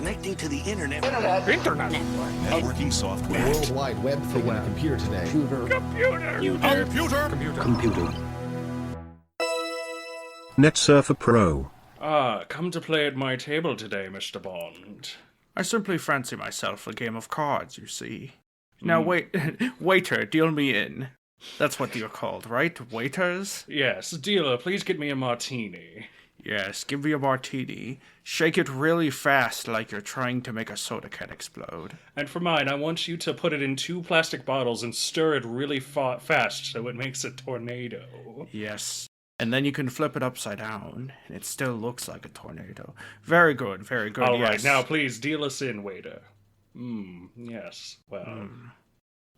connecting to the internet. Internet. Networking software. World Wide Web thing on a computer today. Computer. NetSurfer Pro. Come to play at my table today, Mr. Bond. I simply fancy myself a game of cards, you see. Now wait, waiter, deal me in. That's what you're called, right? Waiters? Yes, dealer, please get me a martini. Yes, give me a martini. Shake it really fast like you're trying to make a soda can explode. And for mine, I want you to put it in 2 plastic bottles and stir it really fast so it makes a tornado. Yes. And then you can flip it upside down, and it still looks like a tornado. Very good, very good, All right, yes. now please deal us in, waiter. Yes, well,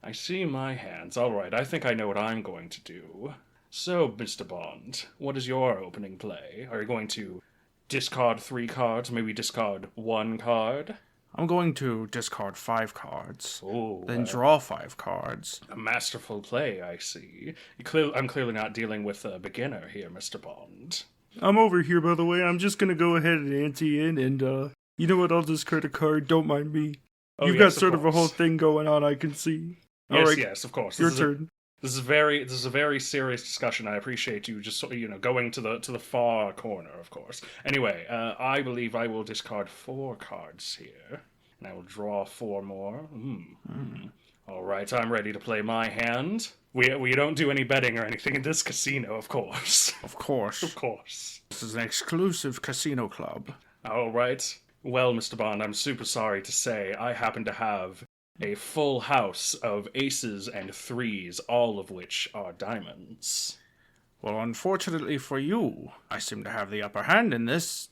I see my hands. All right, I think I know what I'm going to do. So, Mr. Bond, what is your opening play? Are you going to discard 3 cards, maybe discard 1 card? I'm going to discard 5 cards, Ooh, then draw 5 cards. A masterful play, I see. I'm clearly not dealing with a beginner here, Mr. Bond. I'm over here, by the way. I'm just gonna go ahead and ante in, and, you know what? I'll discard a card. Don't mind me. Oh, You've yes, got sort of a course. whole thing going on, I can see. Yes, All right, yes, of course. your turn. This is a very serious discussion. I appreciate you just going to the far corner, of course. Anyway, I believe I will discard 4 cards here, and I will draw 4 more. All right, I'm ready to play my hand. We don't do any betting or anything in this casino, of course. Of course. Of course. This is an exclusive casino club. All right. Well, Mr. Bond, I'm super sorry to say I happen to have a full house of aces and 3s, all of which are diamonds. Well, unfortunately for you, I seem to have the upper hand in this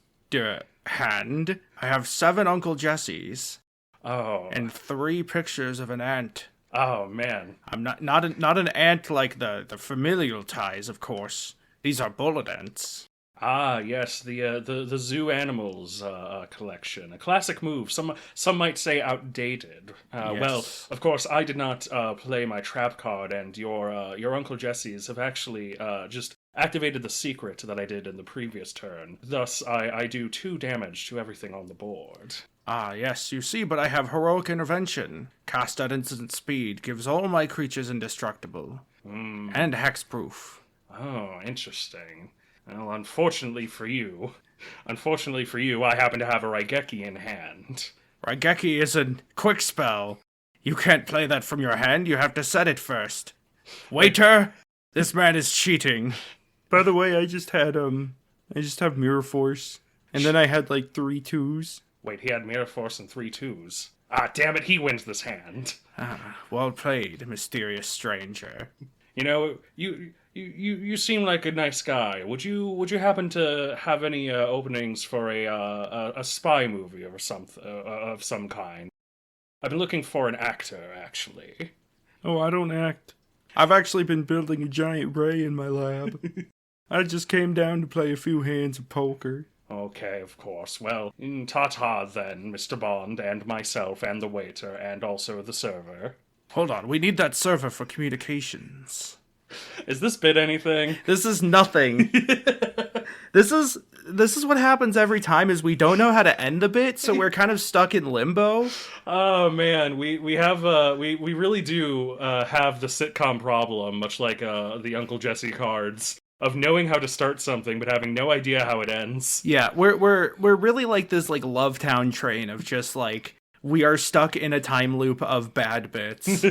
hand. I have 7 Uncle Jessies. Oh. And 3 pictures of an ant. Oh, man. I'm not an ant like the familial ties, of course. These are bullet ants. Ah, yes, the zoo animals collection. A classic move. Some might say outdated. Yes. Well, of course, I did not play my trap card, and your Uncle Jesse's have actually just activated the secret that I did in the previous turn. Thus, I do 2 damage to everything on the board. Ah, yes, you see, but I have heroic intervention. Cast at instant speed, gives all my creatures indestructible. And hexproof. Oh, interesting. Well, unfortunately for you, I happen to have a Raigeki in hand. Raigeki is a quick spell. You can't play that from your hand, you have to set it first. Waiter, this man is cheating. By the way, I just have Mirror Force, and then I had like 3 2s. Wait, he had Mirror Force and 3 2s. Ah, damn it, he wins this hand. Ah, well played, mysterious stranger. You know, you seem like a nice guy. Would you happen to have any openings for a spy movie or something of some kind? I've been looking for an actor, actually. Oh, I don't act. I've actually been building a giant ray in my lab. I just came down to play a few hands of poker. Okay, of course. Well, ta-ta then, Mr. Bond, and myself, and the waiter, and also the server. Hold on, we need that server for communications. Is this bit anything? This is nothing. This is what happens every time is we don't know how to end the bit, so we're kind of stuck in limbo. Oh man, we really do have the sitcom problem, much like the Uncle Jesse cards, of knowing how to start something but having no idea how it ends. Yeah, we're really like this like Love Town train of just like we are stuck in a time loop of bad bits.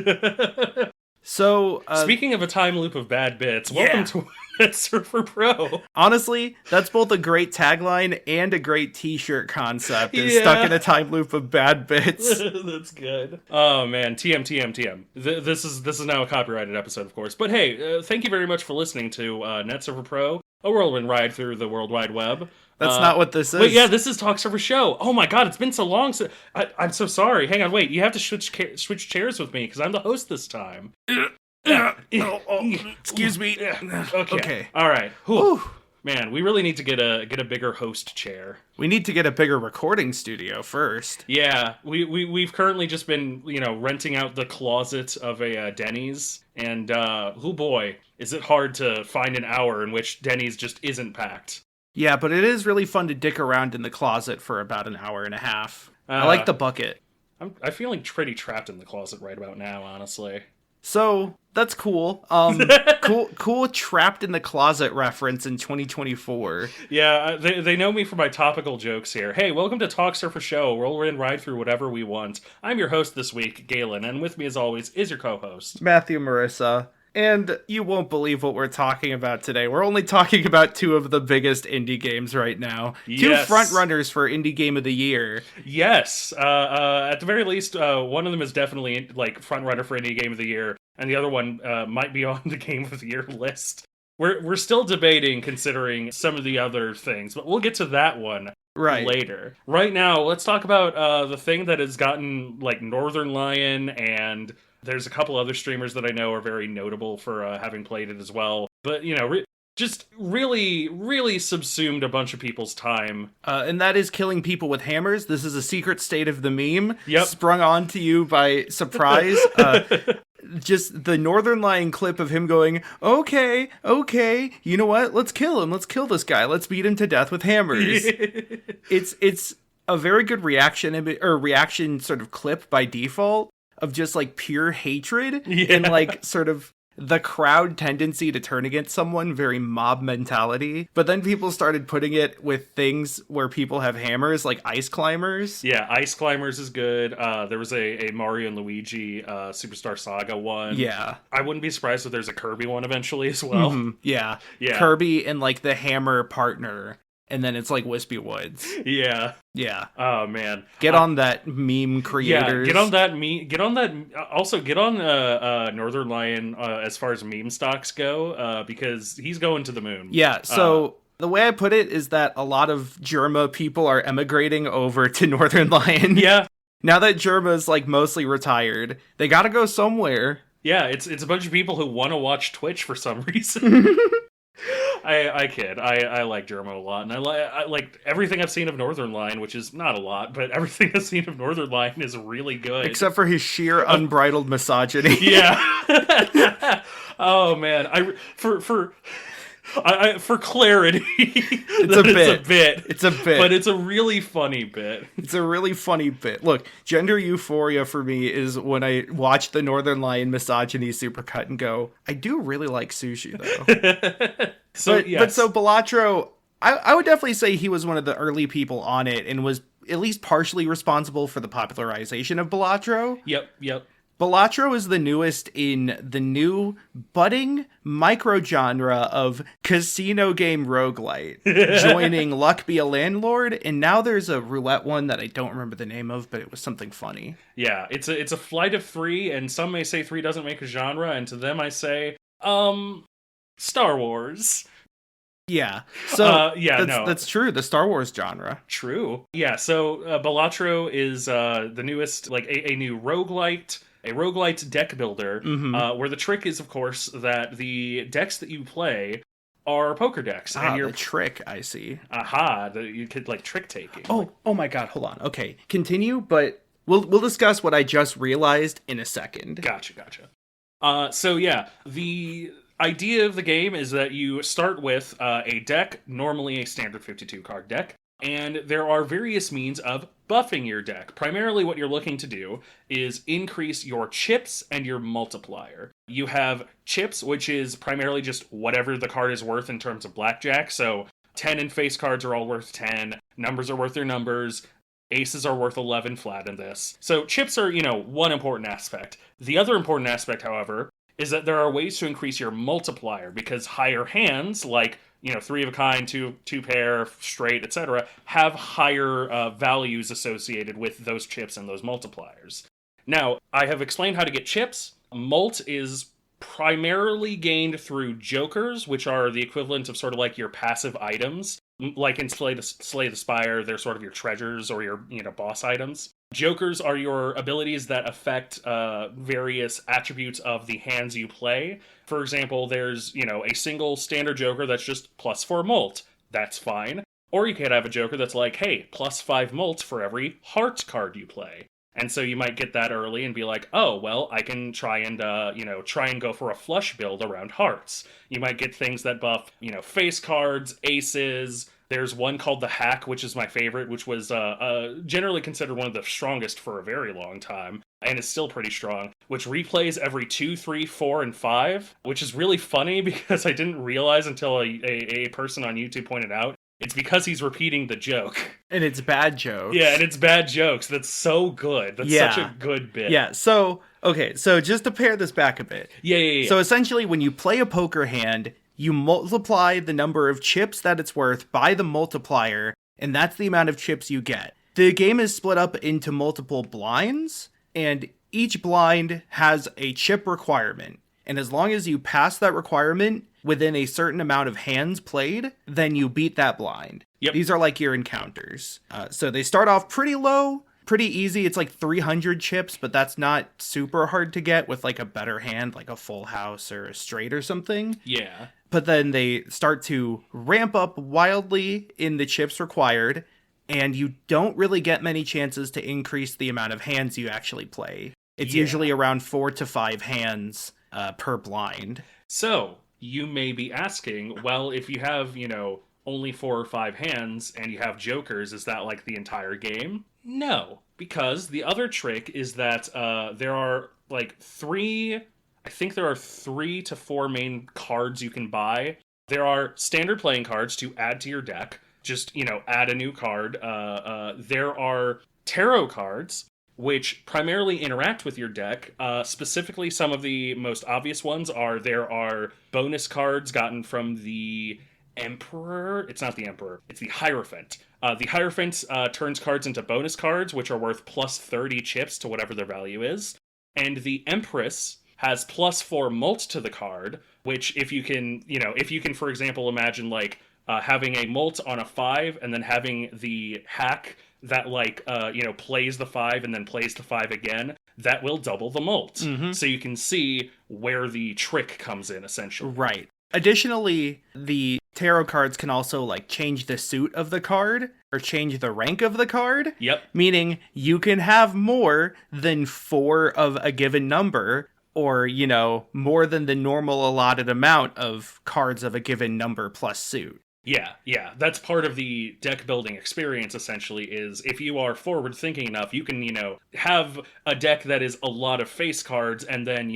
So, speaking of a time loop of bad bits, welcome to NetSurfer Pro. Honestly, that's both a great tagline and a great t-shirt concept. Is stuck in a time loop of bad bits. That's good. Oh man, TM. This is now a copyrighted episode, of course. But hey, thank you very much for listening to NetSurfer Pro, a whirlwind ride through the World Wide Web. That's not what this is. Wait, yeah, this is Talksurfer Show. Oh my god, it's been so long. I'm so sorry. Hang on, wait. You have to switch chairs with me because I'm the host this time. Excuse me. Okay. All right. Whew. Man, we really need to get a bigger host chair. We need to get a bigger recording studio first. Yeah, we've currently just been renting out the closet of a Denny's, and oh boy, is it hard to find an hour in which Denny's just isn't packed. Yeah, but it is really fun to dick around in the closet for about an hour and a half. I like the bucket. I'm feeling pretty trapped in the closet right about now, honestly. So that's cool. Cool trapped in the closet reference in 2024. Yeah, they know me for my topical jokes here. Hey, welcome to Talksurfer Show. Roll in, ride through whatever we want. I'm your host this week, Galen, and with me as always is your co-host, Matthew Marisa. And you won't believe what we're talking about today. We're only talking about two of the biggest indie games right now. Yes. Two frontrunners for Indie Game of the Year. Yes, at the very least, one of them is definitely like frontrunner for Indie Game of the Year, and the other one might be on the Game of the Year list. We're still debating, considering some of the other things, but we'll get to that one later. Right now, let's talk about the thing that has gotten like Northern Lion, and there's a couple other streamers that I know are very notable for having played it as well. But, you know, just really, really subsumed a bunch of people's time. And that is killing people with hammers. This is a secret state of the meme. Yep. Sprung onto you by surprise. Just the Northern Lion clip of him going, okay, you know what? Let's kill him. Let's kill this guy. Let's beat him to death with hammers. It's a very good reaction sort of clip by default of just like pure hatred and like sort of the crowd tendency to turn against someone, very mob mentality. But then people started putting it with things where people have hammers, like ice climbers. Yeah, ice climbers is good. There was a Mario and Luigi Superstar Saga one. Yeah. I wouldn't be surprised if there's a Kirby one eventually as well. Mm-hmm. Yeah. Kirby and like the hammer partner. And then it's like Wispy Woods. Yeah. Yeah. Oh man. Get on that, meme creators. Yeah, get on that meme. Get on that. Also, get on Northern Lion as far as meme stocks go, because he's going to the moon. Yeah. So the way I put it is that a lot of Germa people are emigrating over to Northern Lion. Yeah. Now that Germa's like mostly retired, they got to go somewhere. Yeah, it's a bunch of people who want to watch Twitch for some reason. I kid. I like Germo a lot, and I like everything I've seen of Northern Lion, which is not a lot, but everything I've seen of Northern Lion is really good. Except for his sheer unbridled misogyny. Yeah. Oh man, for clarity, it's a bit, but it's a really funny bit. It's a really funny bit. Look, gender euphoria for me is when I watch the Northern Lion misogyny supercut and go, I do really like sushi though. But so Balatro, I would definitely say he was one of the early people on it and was at least partially responsible for the popularization of Balatro. Yep. Balatro is the newest in the new budding micro-genre of casino game roguelite, joining Luck Be a Landlord, and now there's a roulette one that I don't remember the name of, but it was something funny. Yeah, it's a flight of three, and some may say three doesn't make a genre, and to them I say, Star Wars. Yeah. So that's true. The Star Wars genre. True. Yeah. So Balatro is the newest, like a new roguelite. A roguelite deck builder, where the trick is, of course, that the decks that you play are poker decks. And the trick, I see. You could, like, trick taking. Oh my god, hold on. Okay, continue, but we'll discuss what I just realized in a second. Gotcha. So yeah, the idea of the game is that you start with a deck, normally a standard 52-card deck, and there are various means of buffing your deck. Primarily what you're looking to do is increase your chips and your multiplier. You have chips, which is primarily just whatever the card is worth in terms of blackjack. So 10 and face cards are all worth 10. Numbers are worth their numbers. Aces are worth 11 flat in this. So chips are, one important aspect. The other important aspect, however, is that there are ways to increase your multiplier, because higher hands, like three of a kind, two pair, straight, etc., have higher values associated with those chips and those multipliers. Now, I have explained how to get chips. Mult is primarily gained through jokers, which are the equivalent of sort of like your passive items. Like in Slay the Spire, they're sort of your treasures or your boss items. Jokers are your abilities that affect various attributes of the hands you play. For example, there's, a single standard joker that's just +4 mult. That's fine. Or you could have a joker that's like, hey, +5 mult for every heart card you play. And so you might get that early and be like, oh, well, I can try and go for a flush build around hearts. You might get things that buff, face cards, aces, There's one called the Hack, which is my favorite, which was generally considered one of the strongest for a very long time, and is still pretty strong, which replays every 2, 3, 4, and 5, which is really funny because I didn't realize until a person on YouTube pointed out. It's because he's repeating the joke. And it's bad jokes. Yeah, and it's bad jokes. That's so good. That's such a good bit. Yeah, so, okay, so just to pare this back a bit. Yeah. So essentially, when you play a poker hand, you multiply the number of chips that it's worth by the multiplier, and that's the amount of chips you get. The game is split up into multiple blinds, and each blind has a chip requirement. And as long as you pass that requirement within a certain amount of hands played, then you beat that blind. Yep. These are like your encounters. So they start off pretty low, pretty easy. It's like 300 chips, but that's not super hard to get with like a better hand, like a full house or a straight or something. Yeah. But then they start to ramp up wildly in the chips required, and you don't really get many chances to increase the amount of hands you actually play. It's usually around 4 to 5 hands per blind. So, you may be asking, well, if you have, only 4 or 5 hands and you have jokers, is that like the entire game? No, because the other trick is that there are like 3 to 4 main cards you can buy. There are standard playing cards to add to your deck. Just, add a new card. There are tarot cards, which primarily interact with your deck. Specifically, some of the most obvious ones there are bonus cards gotten from the Emperor. It's not the Emperor, it's the Hierophant. The Hierophant turns cards into bonus cards, which are worth plus 30 chips to whatever their value is. And the Empress has plus 4 mult to the card, which if you can, for example, imagine like having a mult on a 5 and then having the Hack that plays the 5 and then plays the 5 again, that will double the mult. Mm-hmm. So you can see where the trick comes in, essentially. Right. Additionally, the tarot cards can also like change the suit of the card or change the rank of the card. Yep. Meaning you can have more than 4 of a given number, or, more than the normal allotted amount of cards of a given number plus suit. Yeah. That's part of the deck building experience, essentially, is if you are forward thinking enough, you can, have a deck that is a lot of face cards and then,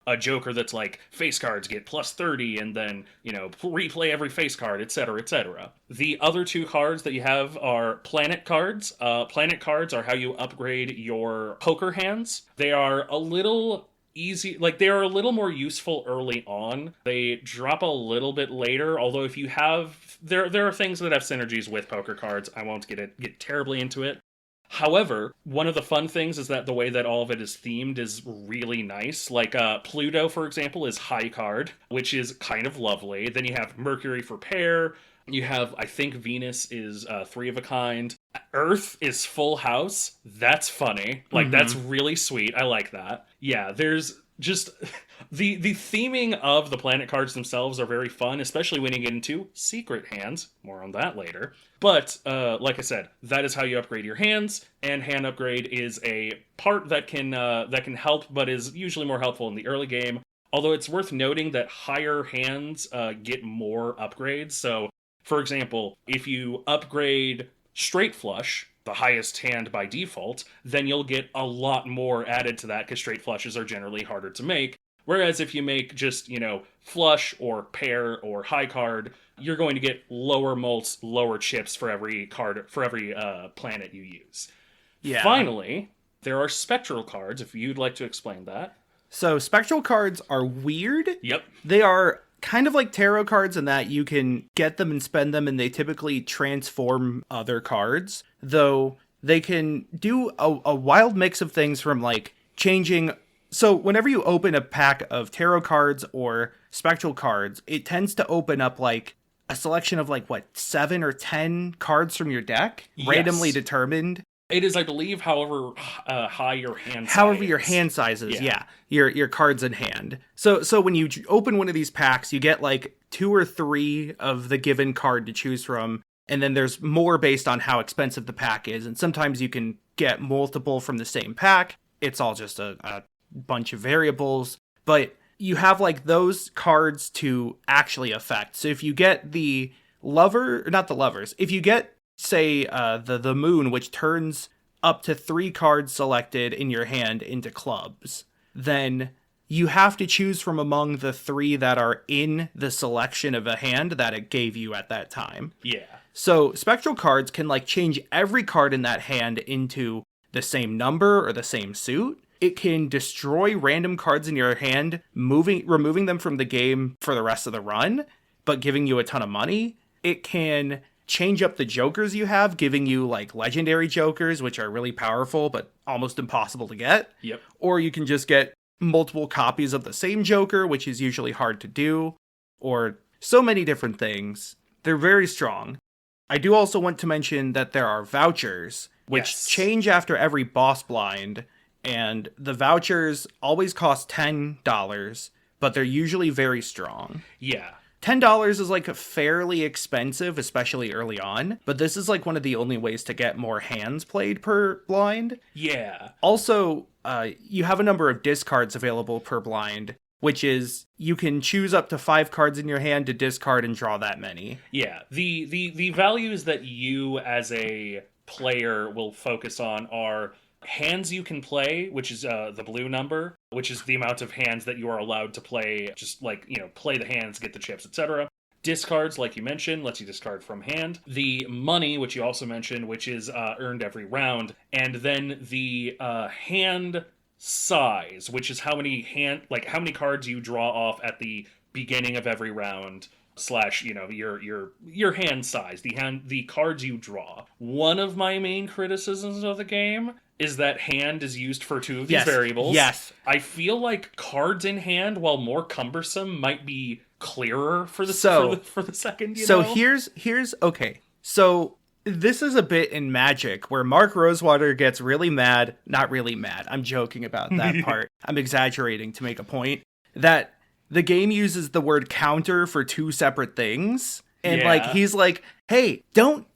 a joker that's like face cards get plus 30 and then, replay every face card, etc., etc. The other 2 cards that you have are planet cards. Planet cards are how you upgrade your poker hands. They are a little easy, they are a little more useful early on. They drop a little bit later, although if you have there are things that have synergies with poker cards. I won't get terribly into it. However, one of the fun things is that the way that all of it is themed is really nice. Like Pluto, for example, is high card, which is kind of lovely. Then you have Mercury for pair. You have, I think Venus is 3 of a kind. Earth is full house. That's funny. That's really sweet. I like that. Yeah, there's just the theming of the planet cards themselves are very fun, especially when you get into secret hands. More on that later. But like I said, that is how you upgrade your hands, and hand upgrade is a part that can help, but is usually more helpful in the early game. Although it's worth noting that higher hands get more upgrades. So, for example, if you upgrade straight flush, the highest hand by default, then you'll get a lot more added to that because straight flushes are generally harder to make. Whereas if you make just, flush or pair or high card, you're going to get lower mults, lower chips for every card, for every planet you use. Yeah. Finally, there are spectral cards, if you'd like to explain that. So spectral cards are weird. Yep. They are kind of like tarot cards in that you can get them and spend them, and they typically transform other cards, though they can do a wild mix of things, from like changing. So whenever you open a pack of tarot cards or spectral cards, it tends to open up like a selection of 7 or 10 cards from your deck, yes, randomly determined. It is, I believe, however high your hand size. However your hand size is, yeah. Your cards in hand. So when you open one of these packs, you get 2 or 3 of the given card to choose from, and then there's more based on how expensive the pack is, and sometimes you can get multiple from the same pack. It's all just a bunch of variables, but you have those cards to actually affect. So if you get the not the lovers. If you get, say, the moon, which turns up to 3 cards selected in your hand into clubs, then you have to choose from among the 3 that are in the selection of a hand that it gave you at that time. Yeah. So spectral cards can like change every card in that hand into the same number or the same suit. It can destroy random cards in your hand, removing them from the game for the rest of the run, but giving you a ton of money. It can change up the jokers you have, giving you like legendary jokers, which are really powerful, but almost impossible to get. Yep. Or you can just get multiple copies of the same joker, which is usually hard to do, or so many different things. They're very strong. I do also want to mention that there are vouchers, which change after every boss blind, and the vouchers always cost $10, but they're usually very strong. Yeah. $10 is like fairly expensive, especially early on, but this is like one of the only ways to get more hands played per blind. Yeah. Also, you have a number of discards available per blind, which is you can choose up to 5 cards in your hand to discard and draw that many. Yeah. The values that you as a player will focus on are hands you can play, which is the blue number, which is the amount of hands that you are allowed to play, just like, play the hands, get the chips, etc. Discards, like you mentioned, lets you discard from hand. The money, which you also mentioned, which is earned every round. And then the hand size, which is how many cards you draw off at the beginning of every round. / your hand size, the cards you draw. One of my main criticisms of the game is that hand is used for 2 of these variables. Yes. I feel like cards in hand, while more cumbersome, might be clearer for the second. Here's okay. So this is a bit in Magic where Mark Rosewater gets really mad. Not really mad. I'm joking about that part. I'm exaggerating to make a point that the game uses the word counter for 2 separate things. And he's like, hey,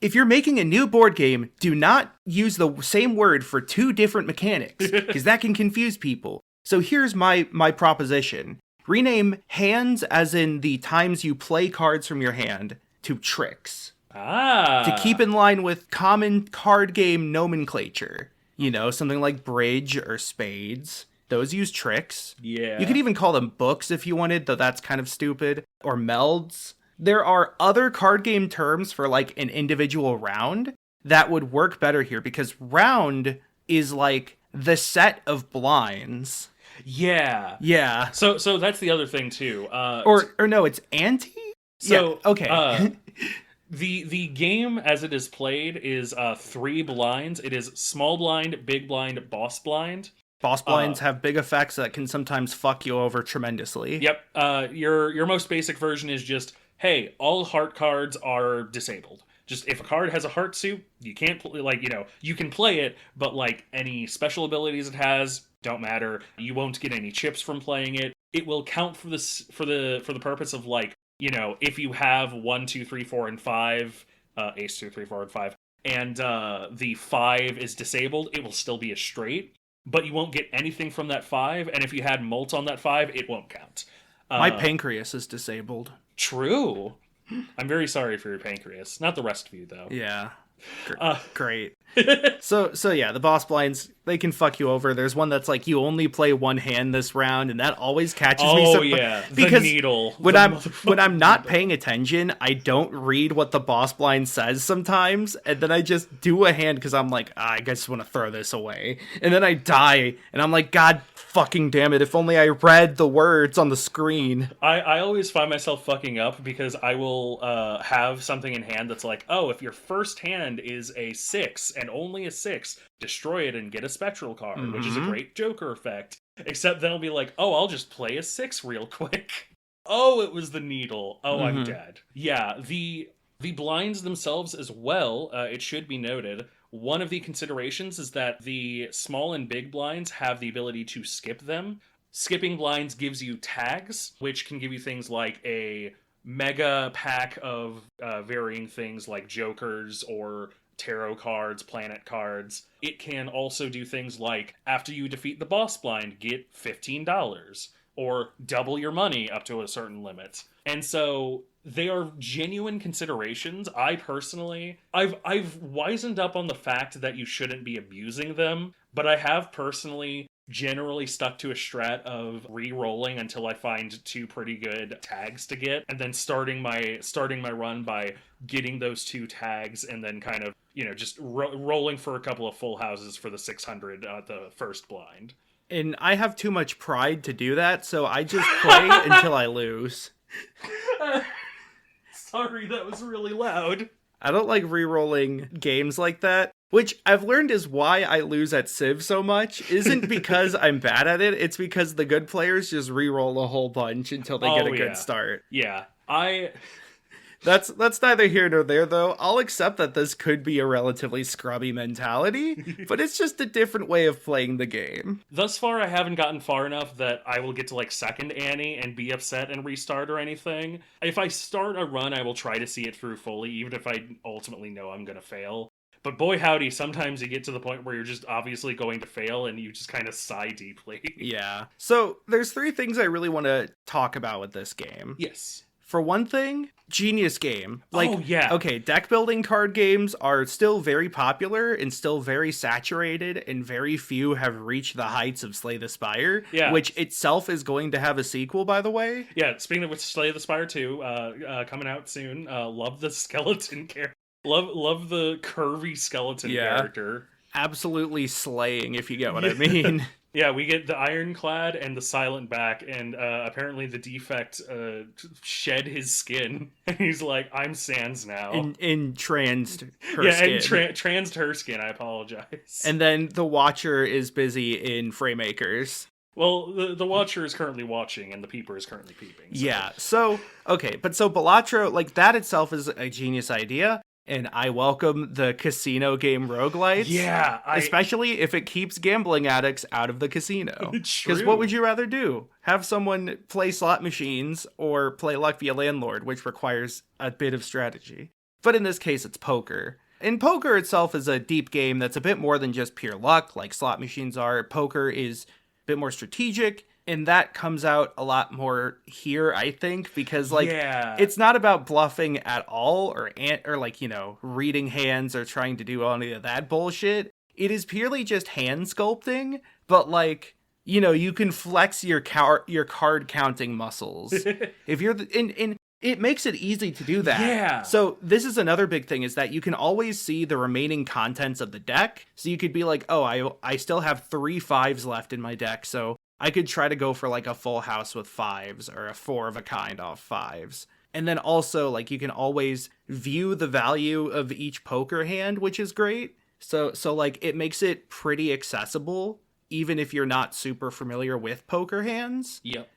if you're making a new board game, do not use the same word for 2 different mechanics, because that can confuse people. So here's my proposition. Rename hands, as in the times you play cards from your hand, to tricks. To keep in line with common card game nomenclature. Something like bridge or spades. Those use tricks. Yeah. You could even call them books if you wanted, though that's kind of stupid. Or melds. There are other card game terms for like an individual round that would work better here, because round is like the set of blinds. Yeah. Yeah. So that's the other thing too. Or no, it's ante? So yeah, okay. The game as it is played is 3 blinds. It is small blind, big blind, boss blind. Boss blinds have big effects that can sometimes fuck you over tremendously. Yep. Your most basic version is just, hey, all heart cards are disabled. Just if a card has a heart suit, you can't you can play it, but like any special abilities it has don't matter. You won't get any chips from playing it. It will count for the purpose of like, if you have 1, 2, 3, 4, and 5, ace 2, 3, 4, and 5, and the 5 is disabled, it will still be a straight. But you won't get anything from that 5, and if you had molt on that 5, it won't count. My pancreas is disabled. True. I'm very sorry for your pancreas. Not the rest of you, though. Yeah. Great. So yeah, the boss blinds, they can fuck you over. There's one that's like, you only play 1 hand this round, and that always catches me. Oh yeah, because the needle. When I'm not paying attention, I don't read what the boss blind says sometimes, and then I just do a hand because I'm like, I just want to throw this away, and then I die, and I'm like, God fucking damn it! If only I read the words on the screen. I always find myself fucking up because I will have something in hand that's like, oh, if your first hand is a 6 and only a 6, destroy it and get a spectral card, which is a great Joker effect. Except then I'll be like, oh, I'll just play a 6 real quick. Oh, it was the needle. Oh, I'm dead. Yeah, the blinds themselves as well, it should be noted, one of the considerations is that the small and big blinds have the ability to skip them. Skipping blinds gives you tags, which can give you things like a mega pack of varying things like jokers or tarot cards, planet cards. It can also do things like, after you defeat the boss blind, get $15. or double your money up to a certain limit. And so they are genuine considerations. I've wisened up on the fact that you shouldn't be abusing them, but I have personally generally stuck to a strat of re-rolling until I find 2 pretty good tags to get, and then starting my run by getting those 2 tags, and then kind of, just rolling for a couple of full houses for the 600 at the first blind. And I have too much pride to do that, so I just play until I lose. Sorry, that was really loud. I don't like re-rolling games like that, which I've learned is why I lose at Civ so much. Isn't because I'm bad at it, it's because the good players just re-roll a whole bunch until they get a good start. Yeah, That's neither here nor there, though. I'll accept that this could be a relatively scrubby mentality, but it's just a different way of playing the game. Thus far, I haven't gotten far enough that I will get to, second Annie and be upset and restart or anything. If I start a run, I will try to see it through fully, even if I ultimately know I'm going to fail. But boy howdy, sometimes you get to the point where you're just obviously going to fail and you just kind of sigh deeply. Yeah. So, there's 3 things I really want to talk about with this game. Yes. For one thing, genius game. Oh, yeah. Okay, deck building card games are still very popular and still very saturated, and very few have reached the heights of Slay the Spire, which itself is going to have a sequel, by the way. Yeah, speaking of which, Slay the Spire 2, coming out soon. Love the skeleton character. Love the curvy skeleton character. Absolutely slaying, if you get what I mean. Yeah, we get the Ironclad and the Silent Back, and apparently the Defect shed his skin, and he's like, I'm Sans now. Transed her skin. And transed her skin, I apologize. And then the Watcher is busy in Framemakers. Well, the Watcher is currently watching, and the Peeper is currently peeping. So. Yeah, so Balatro, that itself is a genius idea. And I welcome the casino game roguelites. Yeah. Especially if it keeps gambling addicts out of the casino. Because what would you rather do? Have someone play slot machines or play Luck Via Landlord, which requires a bit of strategy. But in this case, it's poker. And poker itself is a deep game that's a bit more than just pure luck, like slot machines are. Poker is a bit more strategic. And that comes out a lot more here, I think, because it's not about bluffing at all or reading hands or trying to do any of that bullshit. It is purely just hand sculpting, but you can flex your card counting muscles. If you're it makes it easy to do that. Yeah. So this is another big thing, is that you can always see the remaining contents of the deck. So you could be like, oh, I still have 3 5s left in my deck, so I could try to go for a full house with 5s or a 4 of a kind off 5s. And then also you can always view the value of each poker hand, which is great. So it makes it pretty accessible, even if you're not super familiar with poker hands. Yep.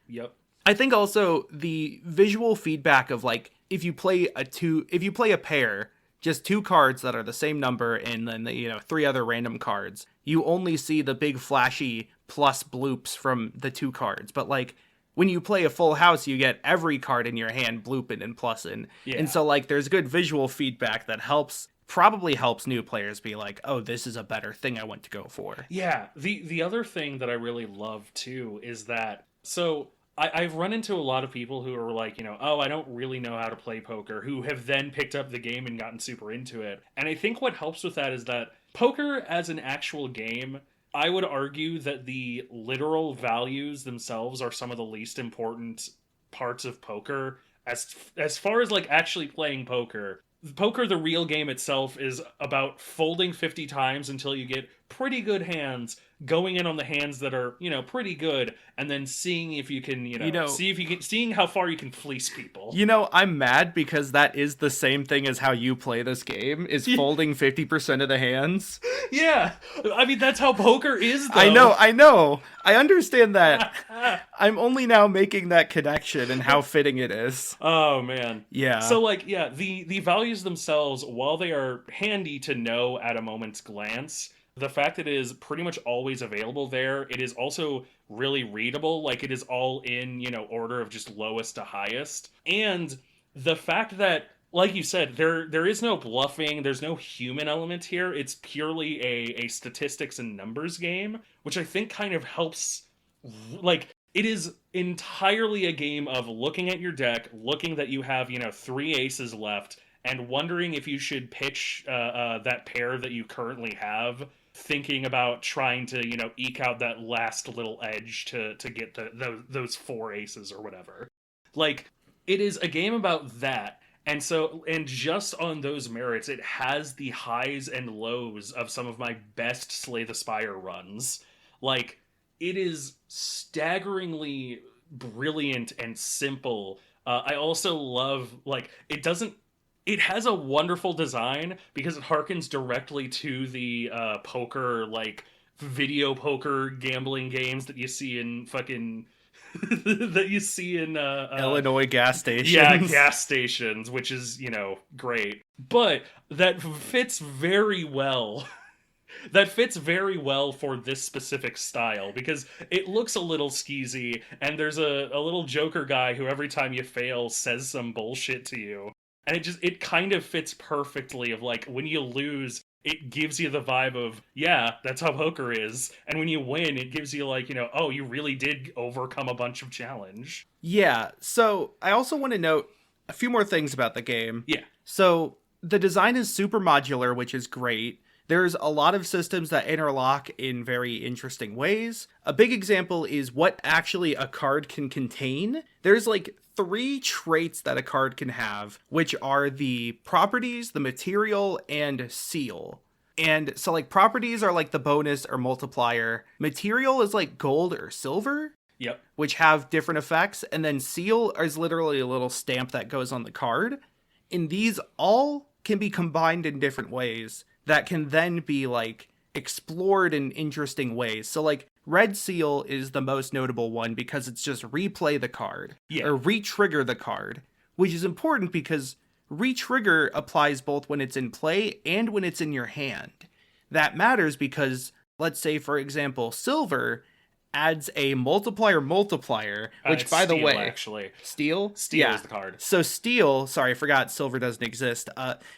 I think also the visual feedback of if you play a pair, just 2 cards that are the same number and then 3 other random cards, you only see the big flashy plus bloops from the 2 cards. But when you play a full house, you get every card in your hand blooping and plussing. Yeah. And so there's good visual feedback that probably helps new players be like, oh, this is a better thing I want to go for. Yeah. The other thing that I really love too is that, so I've run into a lot of people who are like, oh, I don't really know how to play poker, who have then picked up the game and gotten super into it. And I think what helps with that is that poker as an actual game, I would argue that the literal values themselves are some of the least important parts of poker. As far as actually playing poker, the real game itself is about folding 50 times until you get pretty good hands, going in on the hands that are, pretty good, and then seeing if you can, seeing how far you can fleece people. I'm mad because that is the same thing as how you play this game, is folding 50% of the hands. Yeah. I mean, that's how poker is, though. I know. I understand that. I'm only now making that connection and how fitting it is. Oh, man. Yeah. So, the values themselves, while they are handy to know at a moment's glance, the fact that it is pretty much always available there, it is also really readable. It is all in, order of just lowest to highest. And the fact that, like you said, there is no bluffing, there's no human element here. It's purely a statistics and numbers game, which I think kind of helps, It is entirely a game of looking at your deck, looking that you have, 3 aces left, and wondering if you should pitch that pair that you currently have, thinking about trying to, eke out that last little edge to get those 4 aces or whatever. Like, it is a game about that. And just on those merits, it has the highs and lows of some of my best Slay the Spire runs. Like, it is staggeringly brilliant and simple. I also love, like, it has a wonderful design because it harkens directly to the poker, like, video poker gambling games that you see in fucking that you see in Illinois gas stations. Yeah, gas stations, which is, great. But that fits very well. That fits very well for this specific style because it looks a little skeezy, and there's a little Joker guy who every time you fail says some bullshit to you. And it kind of fits perfectly of, like, when you lose, it gives you the vibe of, yeah, that's how poker is. And when you win, it gives you, like, oh, you really did overcome a bunch of challenge. Yeah, so I also want to note a few more things about the game. Yeah. So the design is super modular, which is great. There's a lot of systems that interlock in very interesting ways. A big example is what actually a card can contain. There's like 3 traits that a card can have, which are the properties, the material, and seal. And so like properties are like the bonus or multiplier. Material is like gold or silver. Yep. Which have different effects. And then seal is literally a little stamp that goes on the card. And these all can be combined in different ways that can then be like explored in interesting ways. So like red seal is the most notable one because it's just replay the card or re-trigger the card, which is important because re-trigger applies both when it's in play and when it's in your hand. That matters because, let's say, for example, silver adds a multiplier, which, by the way, actually, steel is the card. So steel, sorry, I forgot silver doesn't exist.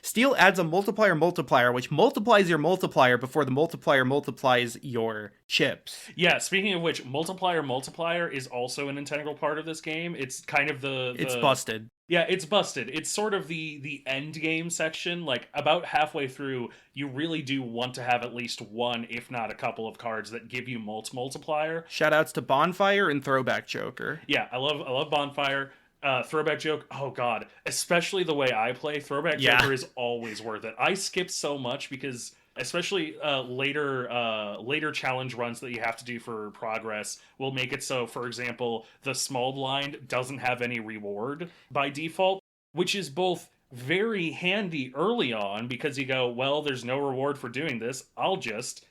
Steel adds a multiplier, which multiplies your multiplier before the multiplier multiplies your chips. Yeah, speaking of which, multiplier is also an integral part of this game. It's kind of It's busted. Yeah, it's busted. It's sort of the end game section. Like, about halfway through, you really do want to have at least one, if not a couple of cards that give you multiplier. Shoutouts to Bonfire and Throwback Joker. Yeah, I love Bonfire. Throwback Joke, oh god. Especially the way I play, Throwback Joker is always worth it. I skip so much because, especially later challenge runs that you have to do for progress will make it so, for example, the small blind doesn't have any reward by default, which is both very handy early on because you go, well, there's no reward for doing this, I'll just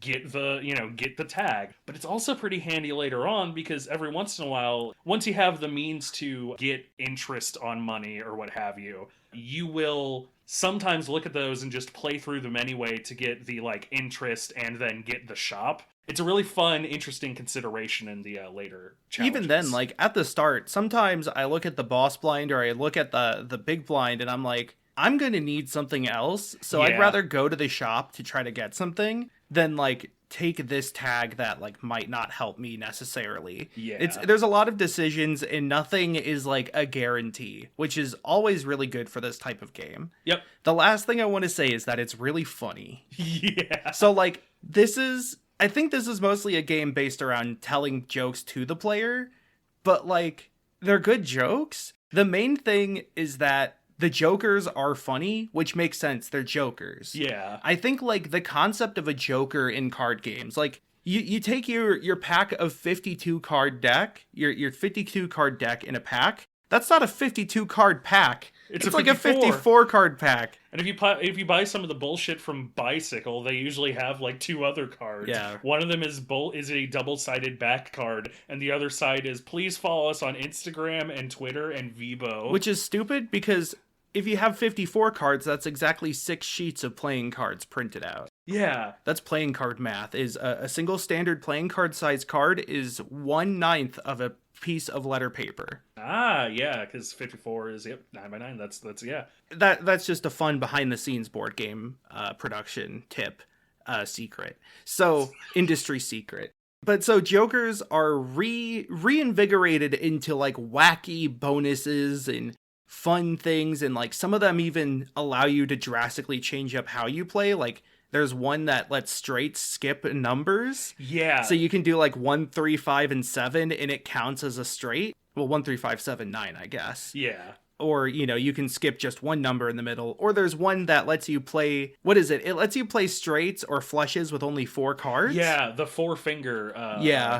get the tag. But it's also pretty handy later on because every once in a while, once you have the means to get interest on money or what have you, you will sometimes look at those and just play through them anyway to get the like interest and then get the shop. It's a really fun, interesting consideration in the later challenges. Even then, like at the start, sometimes I look at the boss blind or I look at the big blind and I'm like, I'm going to need something else. So I'd rather go to the shop to try to get something than like take this tag that like might not help me necessarily. Yeah. There's a lot of decisions and nothing is like a guarantee, which is always really good for this type of game. Yep. The last thing I want to say is that it's really funny. Yeah. So like I think this is mostly a game based around telling jokes to the player, but like they're good jokes. The main thing is that the jokers are funny, which makes sense. They're jokers. Yeah. I think like the concept of a joker in card games, like you take your pack of 52 card deck, your 52 card deck in a pack. That's not a 52 card pack. It's like a 54 card pack. And if you buy some of the bullshit from Bicycle, they usually have like 2 other cards. Yeah. One of them is a double-sided back card, and the other side is please follow us on Instagram and Twitter and Vibo. Which is stupid because if you have 54 cards, that's exactly 6 sheets of playing cards printed out. Yeah. That's playing card math. Is a single standard playing card size card is 1/9 of a piece of letter paper. Ah, yeah, because 54 is 9x9. That's yeah. That's just a fun behind the scenes board game production tip secret. So industry secret. But so jokers are reinvigorated into like wacky bonuses and fun things, and like some of them even allow you to drastically change up how you play. Like there's one that lets straights skip numbers. Yeah. So you can do like 1, 3, 5, and 7, and it counts as a straight. Well, 1, 3, 5, 7, 9, I guess. Yeah. Or, you know, you can skip just one number in the middle. Or there's one that lets you play, what is it? It lets you play straights or flushes with only 4 cards. Yeah, the 4-finger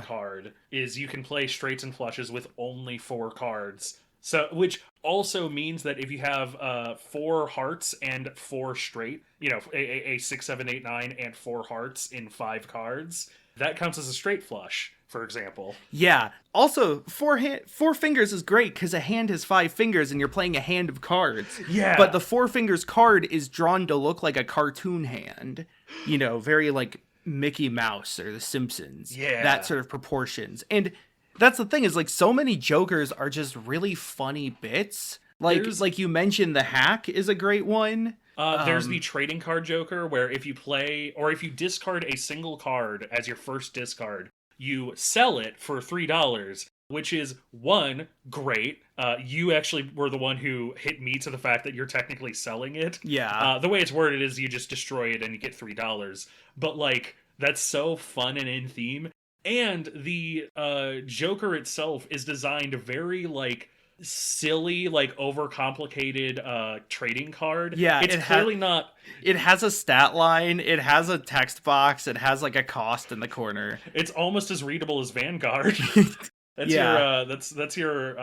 card is you can play straights and flushes with only 4 cards. So, which also means that if you have 4 hearts and 4 straight, you know, a 6, 7, 8, 9, and 4 hearts in 5 cards, that counts as a straight flush, for example. Yeah. Also, 4 fingers is great because a hand has 5 fingers and you're playing a hand of cards. Yeah. But the 4 fingers card is drawn to look like a cartoon hand. You know, very like Mickey Mouse or The Simpsons. Yeah. That sort of proportions. And that's the thing is like so many jokers are just really funny bits. Like you mentioned, the hack is a great one. There's the trading card joker where if you play or if you discard a single card as your first discard, you sell it for $3, which is one, great. You actually were the one who hit me to the fact that you're technically selling it. Yeah. The way it's worded is you just destroy it and you get $3. But like that's so fun and in theme. And the Joker itself is designed very like silly, like overcomplicated trading card. Yeah, it's clearly not. It has a stat line. It has a text box. It has like a cost in the corner. It's almost as readable as Vanguard. That's Yeah. your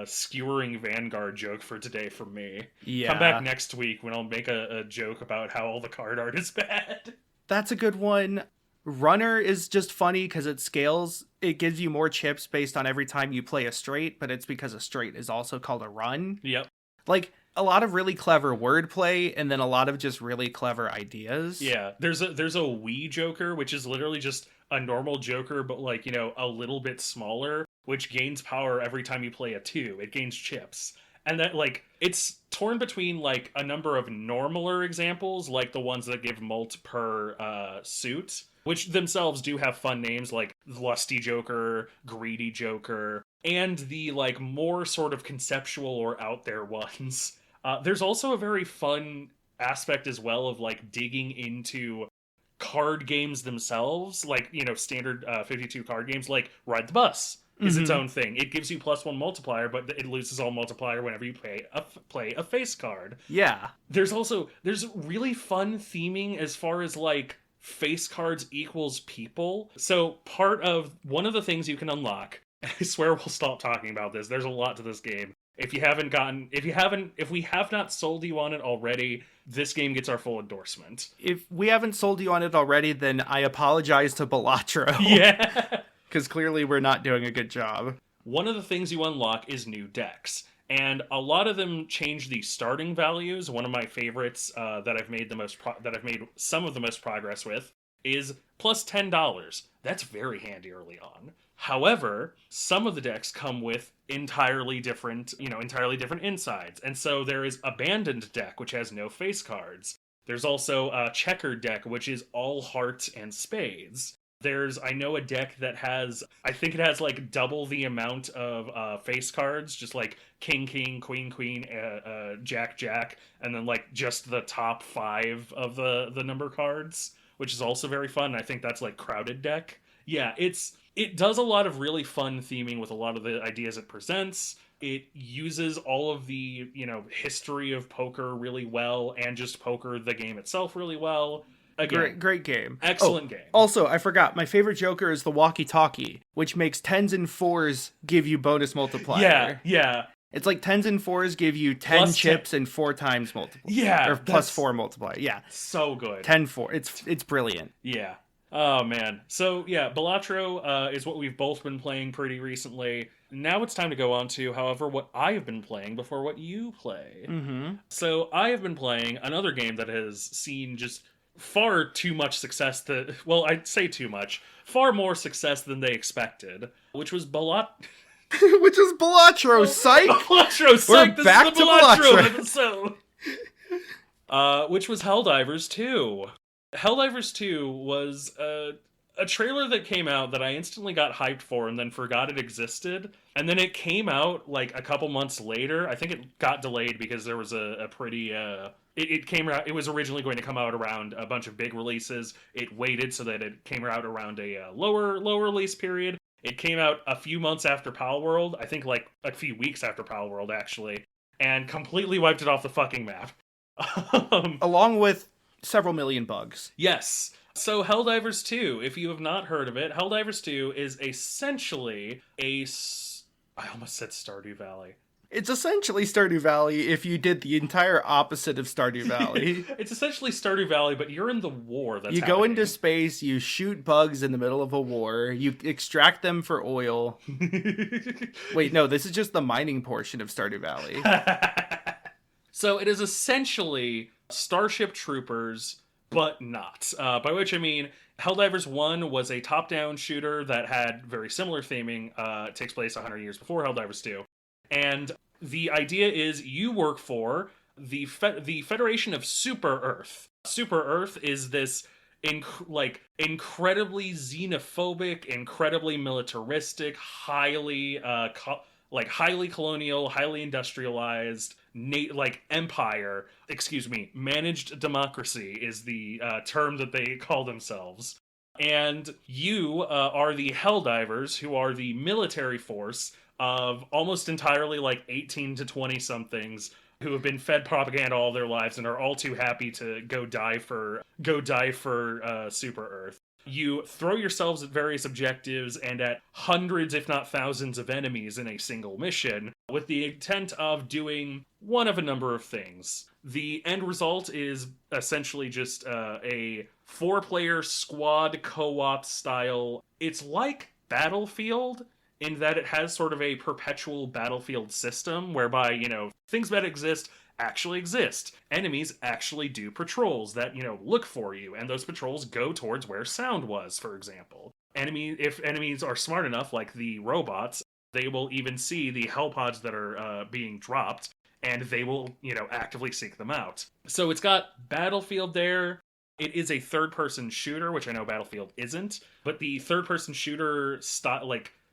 skewering Vanguard joke for today from me. Yeah. Come back next week when I'll make a joke about how all the card art is bad. That's a good one. Runner is just funny because it scales. It gives you more chips based on every time you play a straight, but it's because a straight is also called a run. Yep. Like a lot of really clever wordplay and then a lot of just really clever ideas. Yeah. There's a Wii Joker, which is literally just a normal Joker, but like, you know, a little bit smaller, which gains power every time you play a 2. It gains chips. And that, like, it's torn between, like, a number of normaler examples, like the ones that give mult per suit, which themselves do have fun names, like Lusty Joker, Greedy Joker, and the, like, more sort of conceptual or out there ones. There's also a very fun aspect as well of, like, digging into card games themselves, like, you know, standard 52 card games, like Ride the Bus. Is its own thing. It gives you +1 multiplier, but it loses all multiplier whenever you play a face card. Yeah. There's really fun theming as far as like face cards equals people. So one of the things you can unlock, I swear we'll stop talking about this. There's a lot to this game. If we have not sold you on it already, this game gets our full endorsement. If we haven't sold you on it already, then I apologize to Balatro. Yeah. Because clearly we're not doing a good job. One of the things you unlock is new decks, and a lot of them change the starting values. One of my favorites that I've made some of the most progress with is +$10. That's very handy early on. However, some of the decks come with entirely different insides, and so there is Abandoned deck, which has no face cards. There's also a Checkered deck, which is all hearts and spades. I know a deck that has, I think it has like double the amount of face cards, just like King, King, Queen, Queen, Jack, Jack, and then like just the top 5 of the number cards, which is also very fun. I think that's like Crowded deck. Yeah, it does a lot of really fun theming with a lot of the ideas it presents. It uses all of the, you know, history of poker really well, and just poker, the game itself, really well. Again, Great game. Excellent game. Also, I forgot, my favorite Joker is the walkie-talkie, which makes 10s and 4s give you bonus multiplier. Yeah. It's like 10s and 4s give you 10 Plus chips and 4 times multiplier. Yeah. Or +4 multiplier. Yeah. So good. 10-4. It's brilliant. Yeah. Oh, man. So, yeah, Balatro is what we've both been playing pretty recently. Now it's time to go on to, however, what I have been playing before what you play. Mm-hmm. So, I have been playing another game that has seen just far too much success I'd say too much. Far more success than they expected, which was Balatro. Which is Balatro, psych! Balatro, psych! We're back to Balatro episode! Which was Helldivers 2. Helldivers 2 was a a trailer that came out that I instantly got hyped for and then forgot it existed. And then it came out like a couple months later. I think it got delayed because there was a pretty... It came out. It was originally going to come out around a bunch of big releases. It waited so that it came out around a lower release period. It came out a few months after Palworld. I think like a few weeks after Palworld, actually. And completely wiped it off the fucking map. Along with several million bugs. Yes. So Helldivers 2, if you have not heard of it, Helldivers 2 is essentially I almost said Stardew Valley. It's essentially Stardew Valley if you did the entire opposite of Stardew Valley. It's essentially Stardew Valley, but you're in the war that's You happening. go into space, you shoot bugs in the middle of a war, you extract them for oil. Wait, no, this is just the mining portion of Stardew Valley. So it is essentially Starship Troopers, but not. By which I mean, Helldivers 1 was a top-down shooter that had very similar theming. It takes place 100 years before Helldivers 2. And the idea is you work for the Federation of Super Earth. Super Earth is this incredibly xenophobic, incredibly militaristic, highly colonial, highly industrialized empire. Managed democracy is the term that they call themselves. And you are the Helldivers, who are the military force of almost entirely 18 to 20 somethings who have been fed propaganda all their lives and are all too happy to go die for Super Earth. You throw yourselves at various objectives and at hundreds, if not thousands, of enemies in a single mission with the intent of doing one of a number of things. The end result is essentially just a 4-player squad co-op style. It's like Battlefield, in that it has sort of a perpetual battlefield system whereby, things that actually exist. Enemies actually do patrols that, look for you, and those patrols go towards where sound was, for example. If enemies are smart enough, like the robots, they will even see the hellpods that are being dropped, and they will, actively seek them out. So it's got Battlefield there. It is a third-person shooter, which I know Battlefield isn't, but the third-person shooter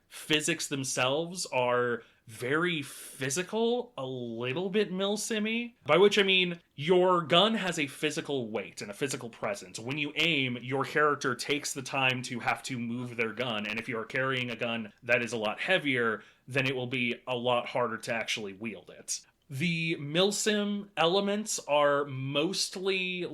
physics themselves are very physical, a little bit mil-simmy, by which I mean your gun has a physical weight and a physical presence. When you aim, your character takes the time to have to move their gun, and if you are carrying a gun that is a lot heavier, then it will be a lot harder to actually wield it. The mil-sim elements are mostly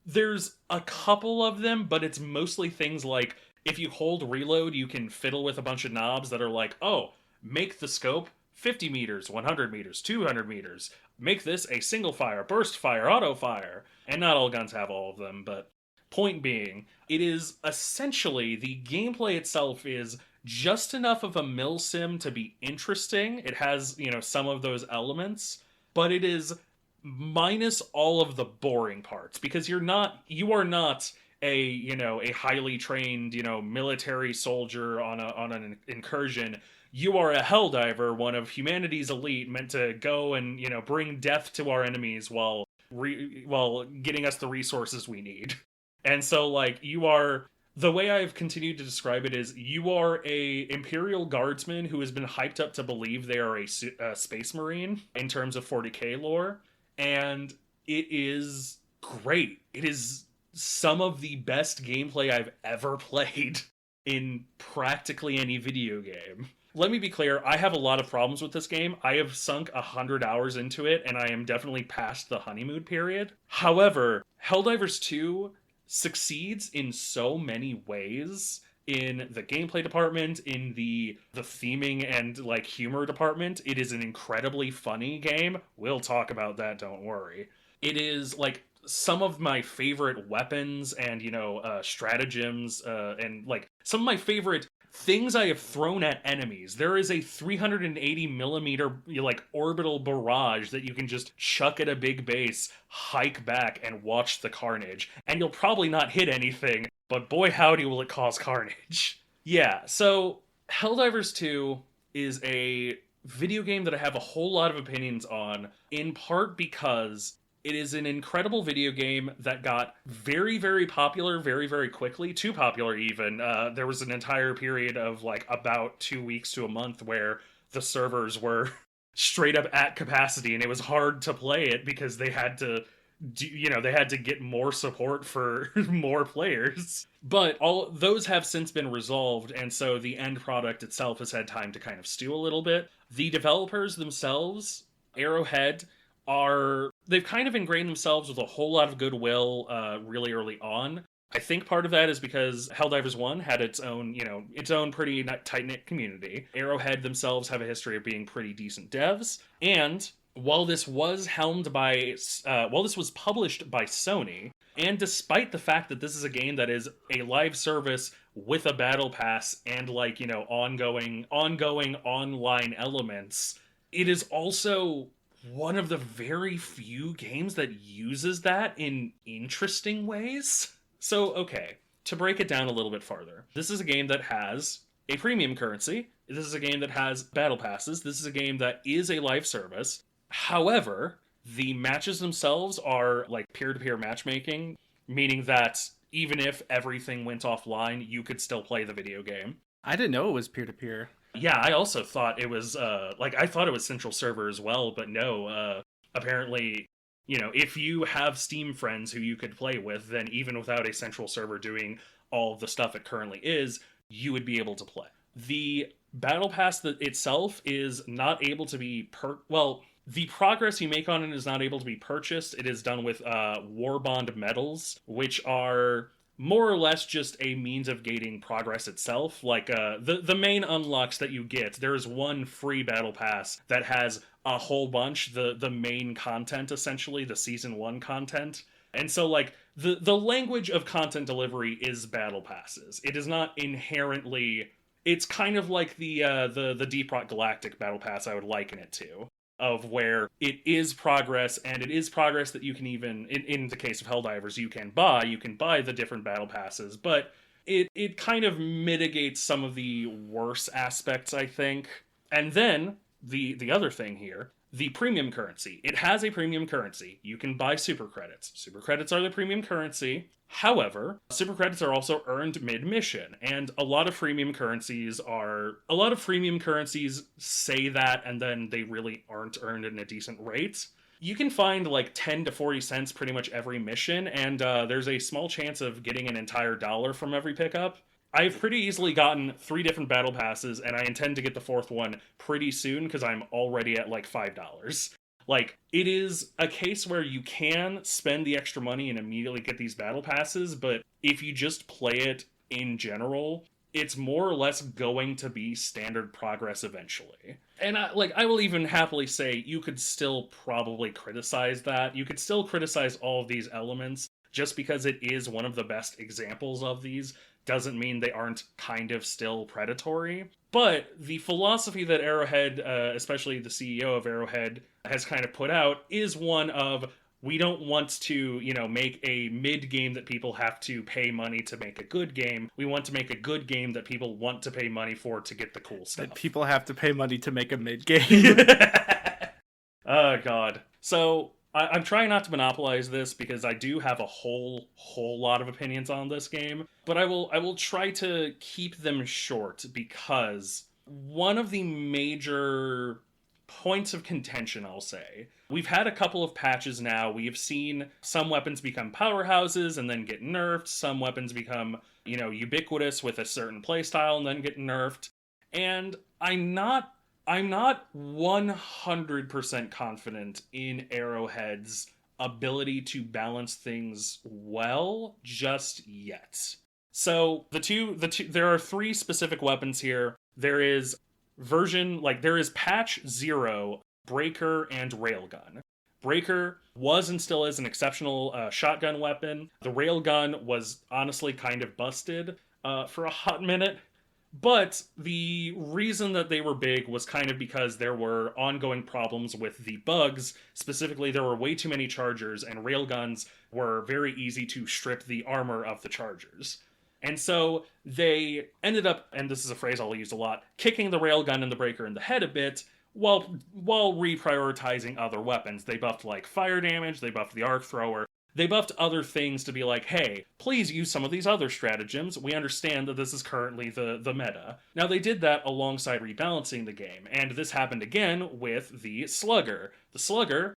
there's a couple of them, but it's mostly things like if you hold reload, you can fiddle with a bunch of knobs that are make the scope 50 meters, 100 meters, 200 meters. Make this a single fire, burst fire, auto fire. And not all guns have all of them, but point being, it is essentially, the gameplay itself is just enough of a mil-sim to be interesting. It has, some of those elements, but it is minus all of the boring parts, because you are not a highly trained, military soldier on an incursion. You are a Helldiver, one of humanity's elite, meant to go and, bring death to our enemies while getting us the resources we need. And so, you are... The way I've continued to describe it is you are a Imperial Guardsman who has been hyped up to believe they are a Space Marine in terms of 40k lore. And it is great. It is some of the best gameplay I've ever played in practically any video game. Let me be clear, I have a lot of problems with this game. I have sunk 100 hours into it, and I am definitely past the honeymoon period. However, Helldivers 2 succeeds in so many ways in the gameplay department, in the theming and humor department. It is an incredibly funny game. We'll talk about that, don't worry. It is some of my favorite weapons and stratagems and some of my favorite things I have thrown at enemies. There is a 380 millimeter orbital barrage that you can just chuck at a big base, hike back, and watch the carnage. And you'll probably not hit anything, but boy howdy will it cause carnage. Yeah, so Helldivers 2 is a video game that I have a whole lot of opinions on, in part because It is an incredible video game that got very, very popular very, very quickly. Too popular, even. There was an entire period of like about 2 weeks to a month where the servers were straight up at capacity, and it was hard to play it because they had to they had to get more support for more players. But all those have since been resolved, and so the end product itself has had time to kind of stew a little bit. The developers themselves, Arrowhead, they've kind of ingrained themselves with a whole lot of goodwill really early on. I think part of that is because Helldivers 1 had its own pretty tight-knit community. Arrowhead themselves have a history of being pretty decent devs, and while this was published by Sony, and despite the fact that this is a game that is a live service with a battle pass and ongoing online elements, it is also one of the very few games that uses that in interesting ways. So, okay, to break it down a little bit farther, this is a game that has a premium currency. This is a game that has battle passes. This is a game that is a live service. However, the matches themselves are like peer-to-peer matchmaking, meaning that even if everything went offline, you could still play the video game. I didn't know it was peer-to-peer. Yeah, I also thought it was, I thought it was central server as well, but no, apparently, if you have Steam friends who you could play with, then even without a central server doing all of the stuff it currently is, you would be able to play. The Battle Pass itself is not able to be the progress you make on it is not able to be purchased. It is done with War Bond medals, which are more or less just a means of gating progress itself. Like the main unlocks that you get, there is one free battle pass that has a whole bunch, the main content, essentially, the season 1 content. And so like the language of content delivery is battle passes. It is not inherently, it's kind of like the Deep Rock Galactic battle pass I would liken it to, of where it is progress, and it is progress that you can even, in the case of Helldivers, you can buy the different battle passes, but it kind of mitigates some of the worse aspects, I think. And then, the other thing here, the premium currency. It has a premium currency. You can buy super credits. Super credits are the premium currency. However, super credits are also earned mid-mission, and a lot of freemium currencies say that, and then they really aren't earned in a decent rate. You can find like 10 to 40 cents pretty much every mission, and there's a small chance of getting an entire $1 from every pickup. I've pretty easily gotten 3 different battle passes, and I intend to get the 4th one pretty soon because I'm already at like $5. Like, it is a case where you can spend the extra money and immediately get these battle passes, but if you just play it in general, it's more or less going to be standard progress eventually. And I will even happily say you could still probably criticize that. You could still criticize all of these elements. Just because it is one of the best examples of these doesn't mean they aren't kind of still predatory. But the philosophy that Arrowhead, especially the CEO of Arrowhead, has kind of put out is one of, we don't want to, make a mid-game that people have to pay money to make a good game. We want to make a good game that people want to pay money for to get the cool stuff. That people have to pay money to make a mid-game. Oh, God. So I'm trying not to monopolize this because I do have a whole lot of opinions on this game, but I will try to keep them short because one of the major points of contention, I'll say, we've had a couple of patches now. We have seen some weapons become powerhouses and then get nerfed. Some weapons become, ubiquitous with a certain playstyle and then get nerfed. And I'm not 100% confident in Arrowhead's ability to balance things well just yet. So there are 3 specific weapons here. There is patch 0, Breaker, and Railgun. Breaker was and still is an exceptional shotgun weapon. The Railgun was honestly kind of busted for a hot minute. But the reason that they were big was kind of because there were ongoing problems with the bugs. Specifically, there were way too many chargers, and railguns were very easy to strip the armor of the chargers. And so they ended up, and this is a phrase I'll use a lot, kicking the railgun and the breaker in the head a bit while reprioritizing other weapons. They buffed like fire damage, they buffed the arc thrower, they buffed other things to be like, hey, please use some of these other stratagems. We understand that this is currently the meta. Now, they did that alongside rebalancing the game, and this happened again with the Slugger. The Slugger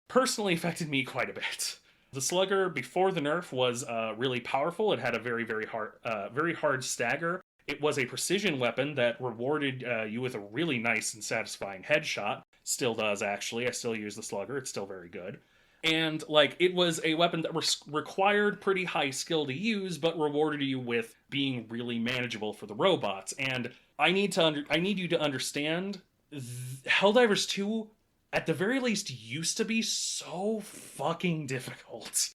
personally affected me quite a bit. The Slugger, before the nerf, was really powerful. It had a very, very hard stagger. It was a precision weapon that rewarded you with a really nice and satisfying headshot. Still does, actually. I still use the Slugger. It's still very good. And, like, it was a weapon that required pretty high skill to use, but rewarded you with being really manageable for the robots. And I need you to understand, Helldivers 2, at the very least, used to be so fucking difficult.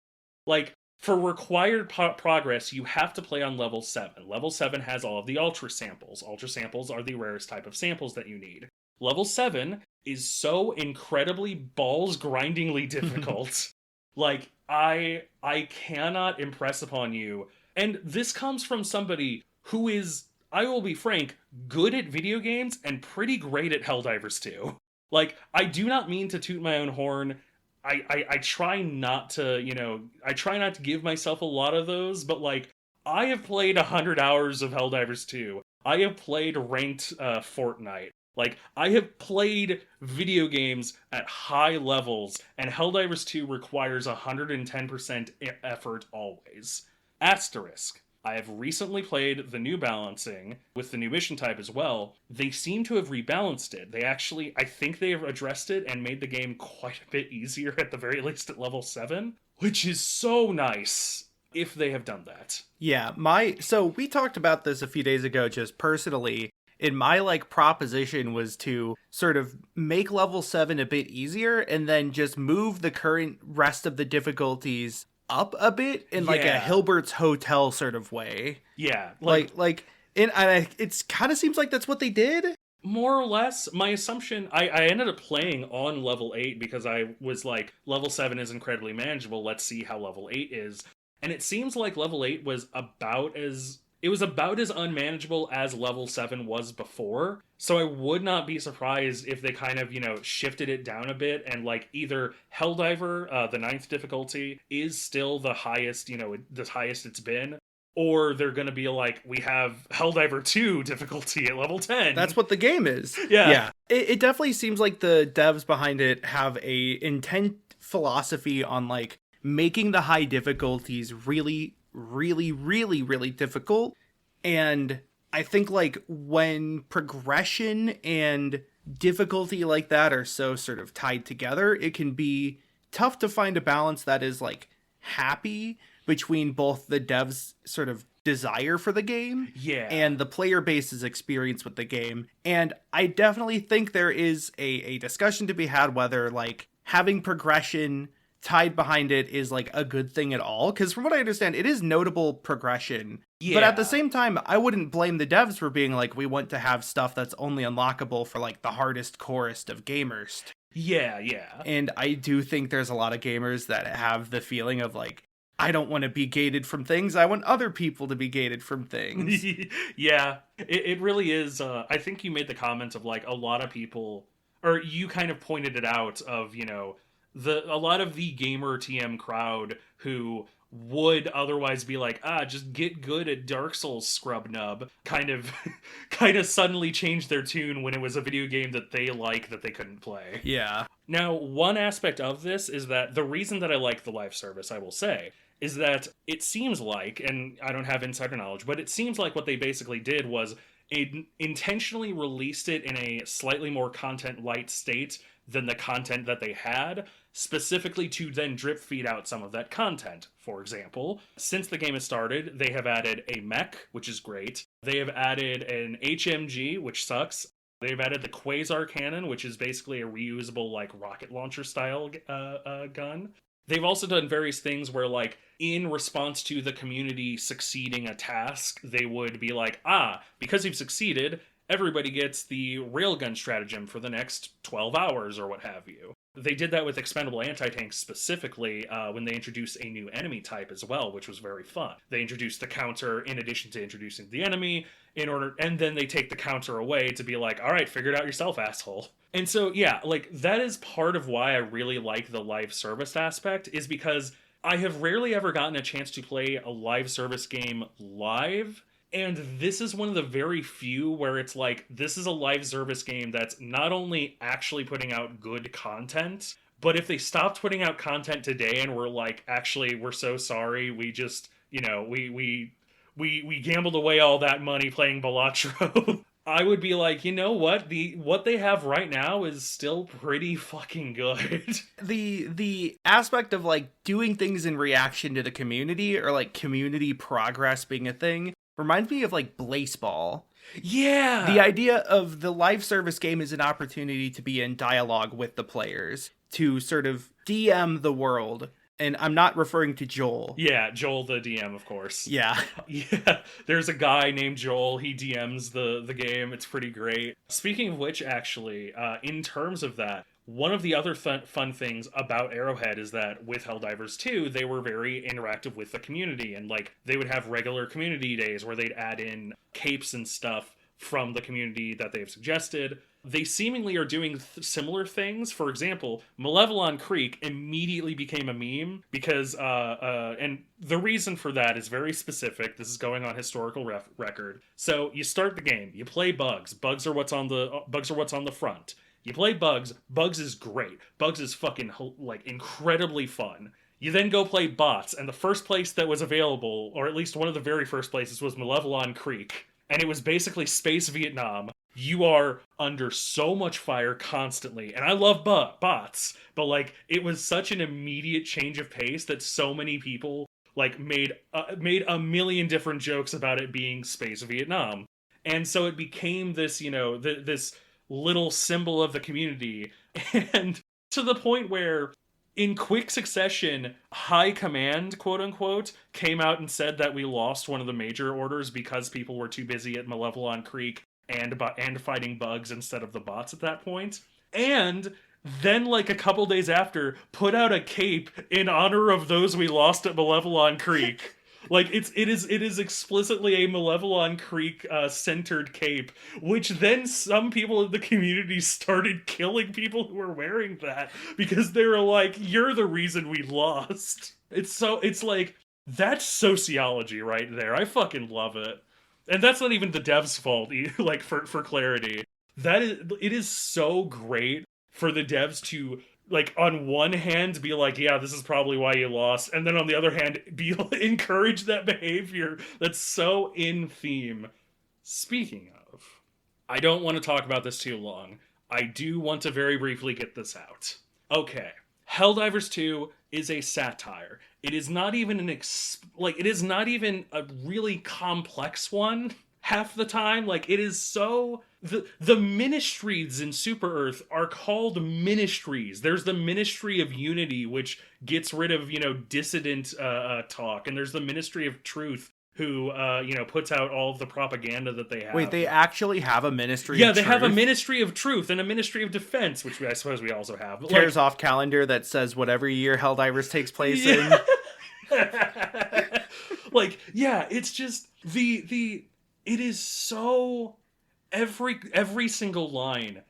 Like, for required progress, you have to play on level 7. Level 7 has all of the Ultra Samples. Ultra Samples are the rarest type of samples that you need. Level 7 is so incredibly balls-grindingly difficult. Like, I cannot impress upon you. And this comes from somebody who is, I will be frank, good at video games and pretty great at Helldivers 2. Like, I do not mean to toot my own horn. I try not to, I try not to give myself a lot of those, but, like, I have played 100 hours of Helldivers 2. I have played ranked Fortnite. Like, I have played video games at high levels, and Helldivers 2 requires 110% effort always. Asterisk. I have recently played the new balancing with the new mission type as well. They seem to have rebalanced it. They actually, I think they have addressed it and made the game quite a bit easier, at the very least at level 7, which is so nice if they have done that. Yeah, so we talked about this a few days ago just personally. And my, like, proposition was to sort of make level 7 a bit easier and then just move the current rest of the difficulties up a bit in, like, a Hilbert's Hotel sort of way. Yeah. It's kind of seems like that's what they did. More or less. My assumption, I ended up playing on level 8 because I was like, level 7 is incredibly manageable. Let's see how level 8 is. And it seems like level 8 was about as unmanageable as level 7 was before. So I would not be surprised if they kind of, shifted it down a bit and, like, either Helldiver, the 9th difficulty, is still the highest, the highest it's been, or they're going to be like, we have Helldiver 2 difficulty at level 10. That's what the game is. Yeah. It definitely seems like the devs behind it have a intent philosophy on, like, making the high difficulties really, really, really, really difficult. And I think, like, when progression and difficulty like that are so sort of tied together, it can be tough to find a balance that is, like, happy between both the devs' sort of desire for the game and the player base's experience with the game. And I definitely think there is a discussion to be had whether, like, having progression tied behind it is, like, a good thing at all, because from what I understand, it is notable progression. But at the same time, I wouldn't blame the devs for being like, we want to have stuff that's only unlockable for, like, the hardest corest of gamers. Yeah. And I do think there's a lot of gamers that have the feeling of, like, I don't want to be gated from things, I want other people to be gated from things. Yeah, it really is. I think you made the comment of, like, a lot of people, or you kind of pointed it out of, a lot of the gamer TM crowd who would otherwise be like, just get good at Dark Souls, scrub nub, kind of suddenly changed their tune when it was a video game that they like that they couldn't play. Yeah. Now, one aspect of this is that the reason that I like the live service, I will say, is that it seems like, and I don't have insider knowledge, but it seems like what they basically did was intentionally released it in a slightly more content light state than the content that they had, specifically to then drip feed out some of that content. For example, since the game has started, they have added a mech, which is great. They have added an HMG, which sucks. They've added the Quasar Cannon, which is basically a reusable, like, rocket launcher style gun. They've also done various things where, like, in response to the community succeeding a task, they would be like, because you've succeeded, everybody gets the railgun stratagem for the next 12 hours or what have you. They did that with expendable anti-tanks specifically when they introduced a new enemy type as well, which was very fun. They introduced the counter in addition to introducing the enemy and then they take the counter away to be like, all right, figure it out yourself, asshole. And so, yeah, like that is part of why I really like the live service aspect, is because I have rarely ever gotten a chance to play a live service game live. And this is one of the very few where it's like, this is a live service game that's not only actually putting out good content, but if they stopped putting out content today and were like, actually, we're so sorry, we just, we gambled away all that money playing Balatro, I would be like, you know what? What they have right now is still pretty fucking good. The aspect of like doing things in reaction to the community, or like community progress being a thing, reminds me of like Blaseball. Yeah! The idea of the live service game is an opportunity to be in dialogue with the players, to sort of DM the world. And I'm not referring to Joel. Yeah, Joel the DM, of course. Yeah. Yeah, there's a guy named Joel. He DMs the game. It's pretty great. Speaking of which, actually, in terms of that, one of the other fun things about Arrowhead is that with Helldivers 2, they were very interactive with the community. And, like, they would have regular community days where they'd add in capes and stuff from the community that they've suggested. They seemingly are doing similar things. For example, Malevelon Creek immediately became a meme because, and the reason for that is very specific. This is going on historical record. So you start the game, you play Bugs. Bugs are what's on the front. You play Bugs. Bugs is great. Bugs is fucking like incredibly fun. You then go play Bots, and the first place that was available, or at least one of the very first places, was Malevelon Creek, and it was basically Space Vietnam. You are under so much fire constantly. And I love bots, but like it was such an immediate change of pace that so many people like made a million different jokes about it being Space Vietnam. And so it became this, this little symbol of the community. And to the point where in quick succession, High Command, quote unquote, came out and said that we lost one of the major orders because people were too busy at Malevelon Creek and fighting bugs instead of the bots at that point. And then, like a couple days after, put out a cape in honor of those we lost at Malevelon Creek. Like it is explicitly a Malevelon Creek centered cape, which then some people in the community started killing people who were wearing that because they were like, "You're the reason we lost." It's like that's sociology right there. I fucking love it. And that's not even the devs' fault, like, for clarity. It is so great for the devs to, like, on one hand, be like, yeah, this is probably why you lost. And then on the other hand, encourage that behavior that's so in theme. Speaking of, I don't want to talk about this too long. I do want to very briefly get this out. Okay. Helldivers 2 is a satire. It is not even it is not even a really complex one half the time. Like, it is so... The ministries in Super Earth are called ministries. There's the Ministry of Unity, which gets rid of, dissident talk. And there's the Ministry of Truth, who, puts out all of the propaganda that they have. Wait, they actually have a Ministry of Truth? Yeah, they have a Ministry of Truth and a Ministry of Defense, which I suppose we also have. Tears off calendar that says whatever year Helldivers takes place in. Like, yeah, it's just it is so... Every single line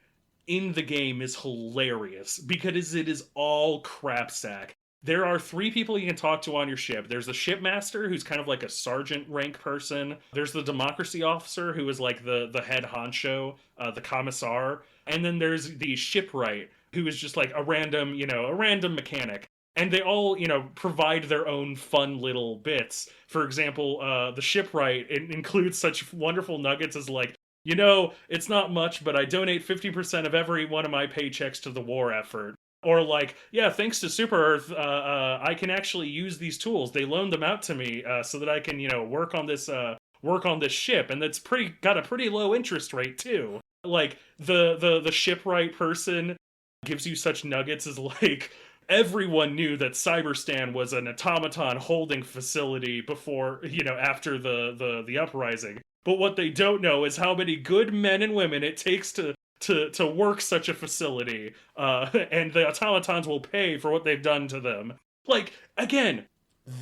in the game is hilarious because it is all crap sack. There are 3 people you can talk to on your ship. There's the shipmaster, who's kind of like a sergeant rank person. There's the democracy officer, who is like the head honcho, the commissar. And then there's the shipwright, who is just like a random mechanic. And they all, provide their own fun little bits. For example, the shipwright includes such wonderful nuggets as like, it's not much, but I donate 50% of every one of my paychecks to the war effort. Or like, yeah, thanks to Super Earth, I can actually use these tools. They loaned them out to me so that I can, work on this ship, and that's got a pretty low interest rate too. Like the shipwright person gives you such nuggets as like, everyone knew that Cyberstan was an automaton holding facility before, after the uprising. But what they don't know is how many good men and women it takes to to work such a facility, and the automatons will pay for what they've done to them. Like, again,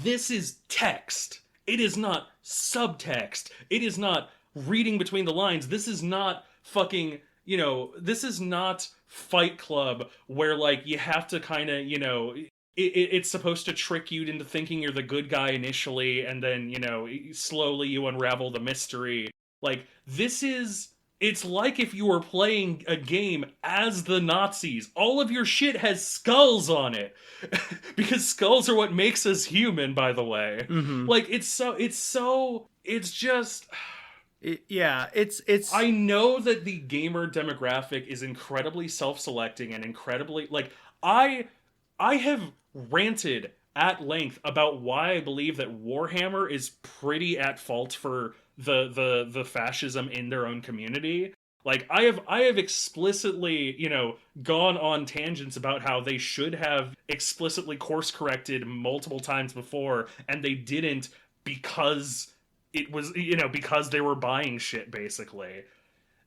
this is text. It is not subtext. It is not reading between the lines. This is not fucking, this is not Fight Club where, like, you have to kind of, it's supposed to trick you into thinking you're the good guy initially, and then, slowly you unravel the mystery. Like, it's like if you were playing a game as the Nazis. All of your shit has skulls on it. Because skulls are what makes us human, by the way. Mm-hmm. Like, it's just... I know that the gamer demographic is incredibly self-selecting and incredibly... Like, I have ranted at length about why I believe that Warhammer is pretty at fault for the fascism in their own community. Like, I have explicitly, gone on tangents about how they should have explicitly course corrected multiple times before, and they didn't because it was, because they were buying shit, basically.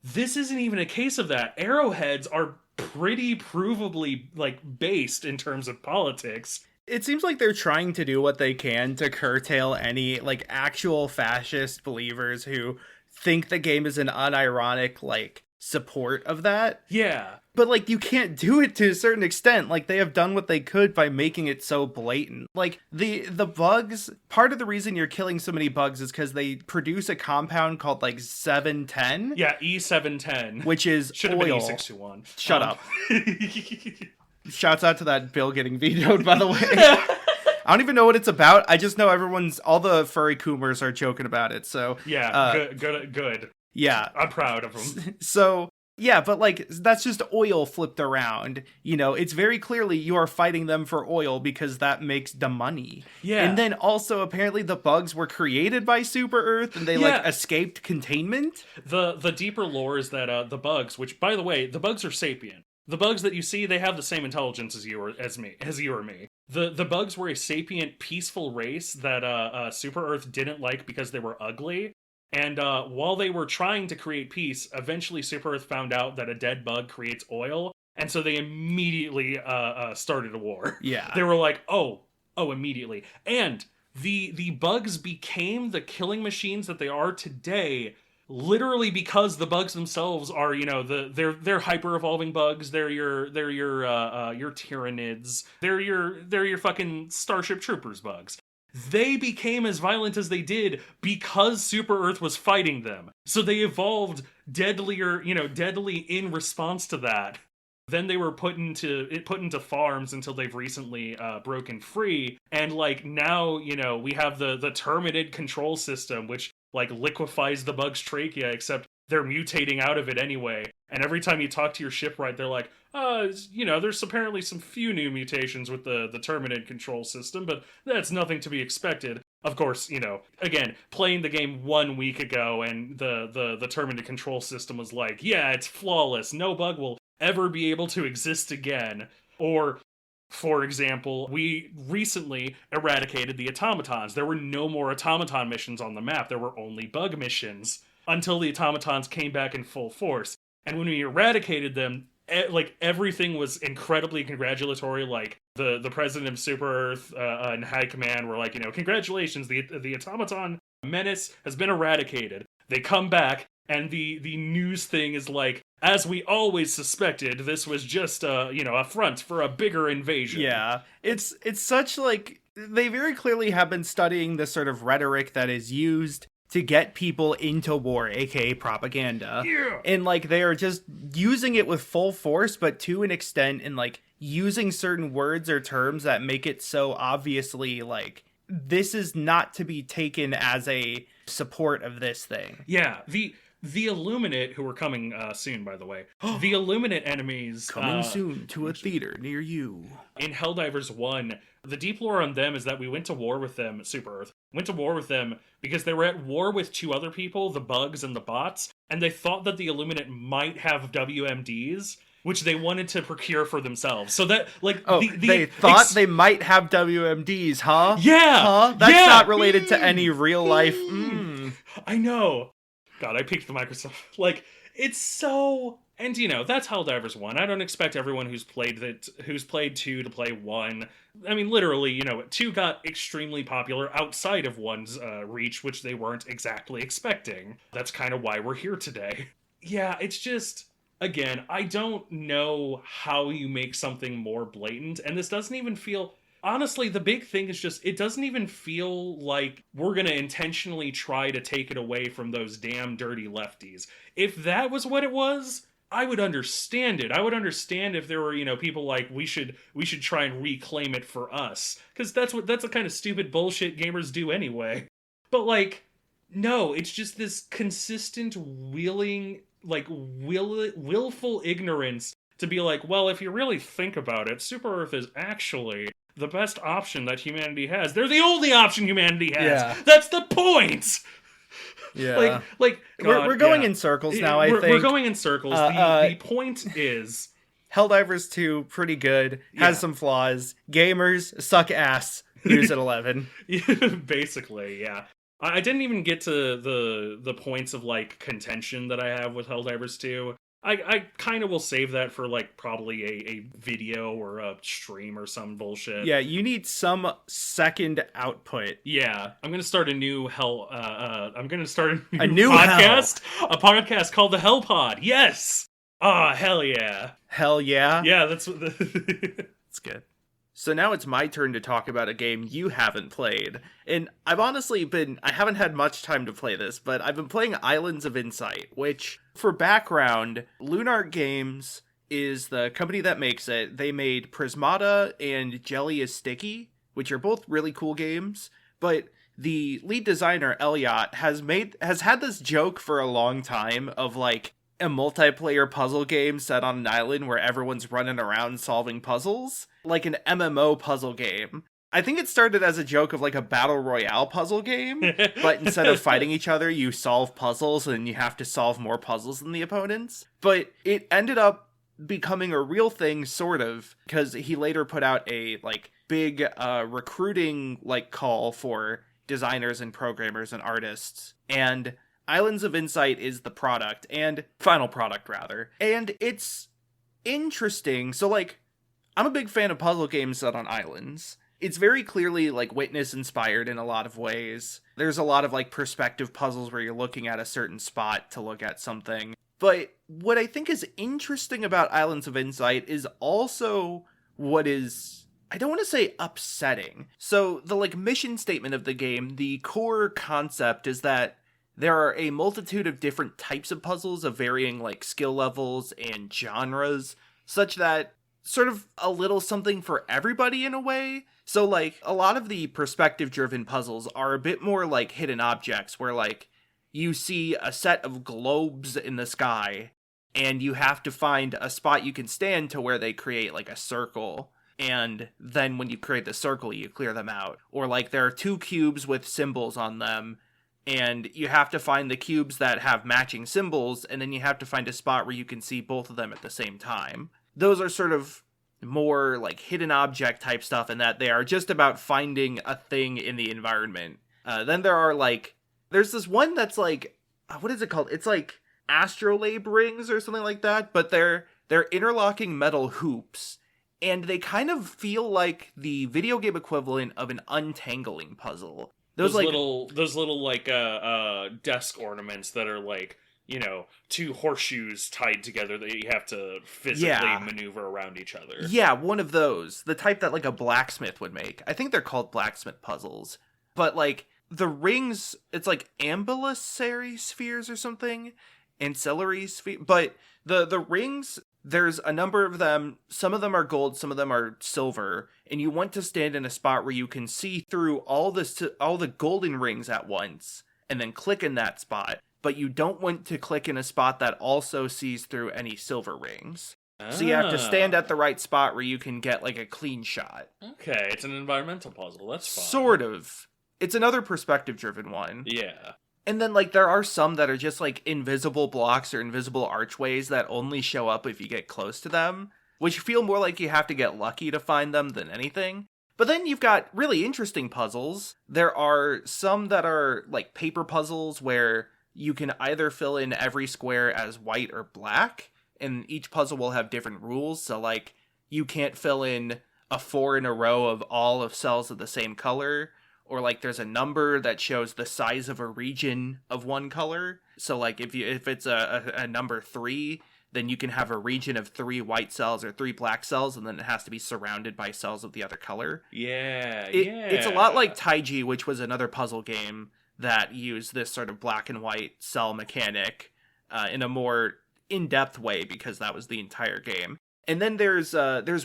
This isn't even a case of that. Arrowheads are pretty provably, like, based in terms of politics. It seems like they're trying to do what they can to curtail any, like, actual fascist believers who think the game is an unironic, like, support of that. Yeah. But, like, you can't do it to a certain extent. Like, they have done what they could by making it so blatant. Like, the bugs, part of the reason you're killing so many bugs is because they produce a compound called, like, 710. Yeah, E710. Which is Should have oil. been E621. Shut up. Shouts out to that bill getting vetoed, by the way. I don't even know what it's about. I just know all the furry coomers are joking about it. So yeah, good. Yeah, I'm proud of them. So yeah, but like that's just oil flipped around. It's very clearly you are fighting them for oil because that makes the money. Yeah, and then also apparently the bugs were created by Super Earth and they like escaped containment. The deeper lore is that the bugs, which by the way, the bugs are sapient. The bugs that you see, they have the same intelligence as you or me. The bugs were a sapient, peaceful race that Super Earth didn't like because they were ugly. And while they were trying to create peace, eventually Super Earth found out that a dead bug creates oil, and so they immediately started a war. Yeah. They were like, oh, immediately. And the bugs became the killing machines that they are today, literally because the bugs themselves are, they're hyper evolving bugs. They're your Tyranids. They're your fucking Starship Troopers bugs. They became as violent as they did because Super Earth was fighting them. So they evolved deadly in response to that. Then they were put into farms until they've recently broken free. And like now, we have the Terminid control system, which like liquefies the bug's trachea, except they're mutating out of it anyway. And every time you talk to your shipwright, they're like, there's apparently some few new mutations with the Terminid control system, but that's nothing to be expected. Of course, again, playing the game 1 week ago, and the Terminid control system was like, yeah, it's flawless. No bug will ever be able to exist again. Or, for example, we recently eradicated the automatons. There were no more automaton missions on the map. There were only bug missions until the automatons came back in full force. And when we eradicated them, like everything was incredibly congratulatory. Like the president of Super Earth and High Command were like, congratulations, the automaton menace has been eradicated. They come back, and the news thing is like, as we always suspected, this was just a front for a bigger invasion. Yeah, it's such like they very clearly have been studying the sort of rhetoric that is used to get people into war, aka propaganda. Yeah. And like they are just using it with full force, but to an extent, and like using certain words or terms that make it so obviously like this is not to be taken as a support of this thing. Yeah, the Illuminate, who are coming soon, by the way. The Illuminate enemies coming soon to a theater near you. In Helldivers 1, the deep lore on them is that we went to war with them, Super Earth, went to war with them because they were at war with 2 other people, the bugs and the bots, and they thought that the Illuminate might have WMDs, which they wanted to procure for themselves. So that, like... they thought they might have WMDs, huh? Yeah! Huh? That's not related to any real life... I know. God, I peaked the Microsoft. Like, it's so And, you know, that's Helldivers 1. I don't expect everyone who's played 2 to play 1. I mean, literally, you know, 2 got extremely popular outside of 1's reach, which they weren't exactly expecting. That's kind of why we're here today. Yeah, it's just... Again, I don't know how you make something more blatant, and this doesn't even feel... Honestly, the big thing is just, it doesn't even feel like we're gonna intentionally try to take it away from those damn dirty lefties. If that was what it was, I would understand it. I would understand if there were, you know, people like, we should try and reclaim it for us. Because that's the kind of stupid bullshit gamers do anyway. But, like, no, it's just this consistent willful ignorance to be like, well, if you really think about it, Super Earth is actually the best option that humanity has. They're the only option humanity has. Yeah. That's the point! Yeah. Like God, we're going in circles now, I think. We're going in circles. The point is... Helldivers 2, pretty good. Has some flaws. Gamers, suck ass. Use at 11. Basically, yeah. I didn't even get to the points of, like, contention that I have with Helldivers 2. I kind of will save that for, like, probably a video or a stream or some bullshit. Yeah, you need some second output. Yeah, I'm gonna start a new I'm gonna start a new podcast. A podcast called the Hell Pod. Yes! Ah, hell yeah. Hell yeah? Yeah, that's what That's good. So now it's my turn to talk about a game you haven't played. And I haven't had much time to play this, but I've been playing Islands of Insight, which, for background, Lunar Games is the company that makes it. They made Prismata and Jelly is Sticky, which are both really cool games, but the lead designer, Elliot, has had this joke for a long time of, like, a multiplayer puzzle game set on an island where everyone's running around solving puzzles, like an MMO puzzle game. I think it started as a joke of like a battle royale puzzle game, but instead of fighting each other, you solve puzzles and you have to solve more puzzles than the opponents. But it ended up becoming a real thing, sort of, because he later put out a like big recruiting like call for designers and programmers and artists, and Islands of Insight is the product, and final product, rather. And it's interesting. So, like, I'm a big fan of puzzle games set on islands. It's very clearly, like, Witness-inspired in a lot of ways. There's a lot of, like, perspective puzzles where you're looking at a certain spot to look at something. But what I think is interesting about Islands of Insight is also what is... I don't want to say upsetting. So, the, like, mission statement of the game, the core concept is that there are a multitude of different types of puzzles of varying, like, skill levels and genres, such that sort of a little something for everybody in a way. So, like, a lot of the perspective-driven puzzles are a bit more like hidden objects, where, like, you see a set of globes in the sky, and you have to find a spot you can stand to where they create, like, a circle. And then when you create the circle, you clear them out. Or, like, there are 2 cubes with symbols on them, and you have to find the cubes that have matching symbols, and then you have to find a spot where you can see both of them at the same time. Those are sort of more like hidden object type stuff, in that they are just about finding a thing in the environment. Then there are like, there's this one that's like, what is it called? It's like astrolabe rings or something like that, but they're interlocking metal hoops, and they kind of feel like the video game equivalent of an untangling puzzle. Those little like desk ornaments that are like, you know, 2 horseshoes tied together that you have to physically maneuver around each other. Yeah, one of those. The type that like a blacksmith would make. I think they're called blacksmith puzzles. But like the rings, it's like ambulatory spheres or something, ancillary sphere. But the rings, there's a number of them. Some of them are gold, some of them are silver, and you want to stand in a spot where you can see through all the golden rings at once, and then click in that spot. But you don't want to click in a spot that also sees through any silver rings. So you have to stand at the right spot where you can get like a clean shot. Okay, it's an environmental puzzle. That's fun. Sort of. It's another perspective-driven one. Yeah. And then, like, there are some that are just, like, invisible blocks or invisible archways that only show up if you get close to them, which feel more like you have to get lucky to find them than anything. But then you've got really interesting puzzles. There are some that are, like, paper puzzles where you can either fill in every square as white or black, and each puzzle will have different rules. So, like, you can't fill in a 4 in a row of all of cells of the same color, or like there's a number that shows the size of a region of one color. So, like, if it's a number 3, then you can have a region of 3 white cells or 3 black cells, and then it has to be surrounded by cells of the other color. It's a lot like Taiji, which was another puzzle game that used this sort of black and white cell mechanic in a more in-depth way, because that was the entire game. And then there's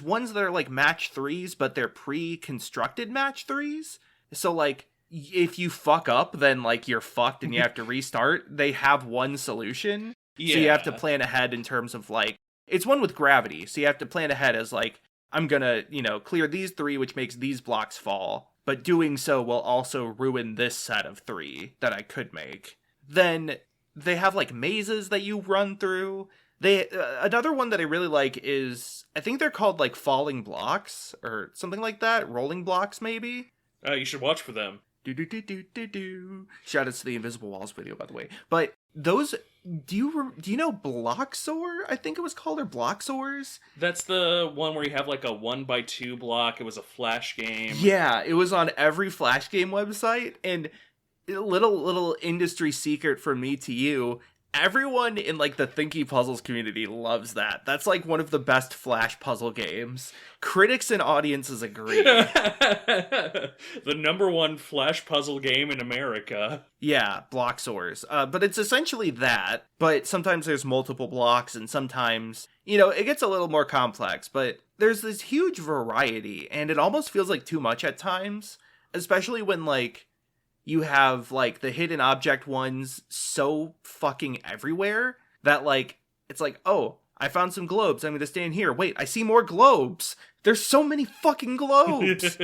ones that are like match 3s, but they're pre-constructed match 3s. So, like, if you fuck up, then, like, you're fucked and you have to restart. They have one solution. Yeah. So you have to plan ahead in terms of, like, it's one with gravity. So you have to plan ahead as, like, I'm gonna, clear these 3, which makes these blocks fall. But doing so will also ruin this set of 3 that I could make. Then they have, like, mazes that you run through. Another one that I really like is, I think they're called, like, falling blocks or something like that. Rolling blocks, maybe. You should watch for them. Shout out to the Invisible Walls video, by the way. But those, do you know Bloxor? I think it was called, or Bloxors? That's the one where you have like a 1x2 block. It was a Flash game. Yeah, it was on every Flash game website. And little industry secret from me to you, everyone in, like, the Thinky Puzzles community loves that. That's, like, one of the best Flash puzzle games. Critics and audiences agree. The #1 Flash puzzle game in America. Yeah, Bloxors. But it's essentially that, but sometimes there's multiple blocks, and sometimes, it gets a little more complex, but there's this huge variety, and it almost feels like too much at times, especially when, like, you have, like, the hidden object ones so fucking everywhere that, like, it's like, oh, I found some globes. I'm going to stand here. Wait, I see more globes. There's so many fucking globes.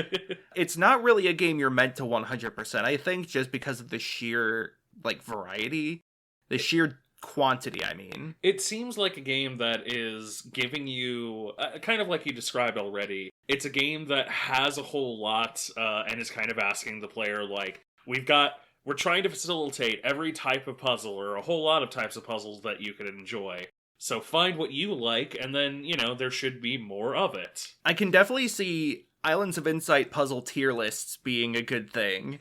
It's not really a game you're meant to 100%, I think, just because of the sheer, like, variety. The sheer quantity, I mean. It seems like a game that is giving you, kind of like you described already, it's a game that has a whole lot and is kind of asking the player, like, we're trying to facilitate every type of puzzle, or a whole lot of types of puzzles that you can enjoy. So find what you like, and then, there should be more of it. I can definitely see Islands of Insight puzzle tier lists being a good thing.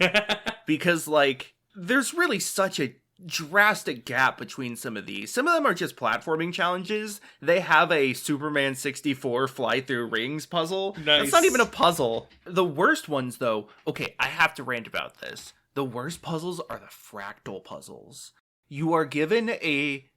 Because, like, there's really such a drastic gap between some of these. Some of them are just platforming challenges. They have a Superman 64 fly through rings puzzle. Nice. It's not even a puzzle. The worst ones, though, okay, I have to rant about this. The worst puzzles are the fractal puzzles. You are given a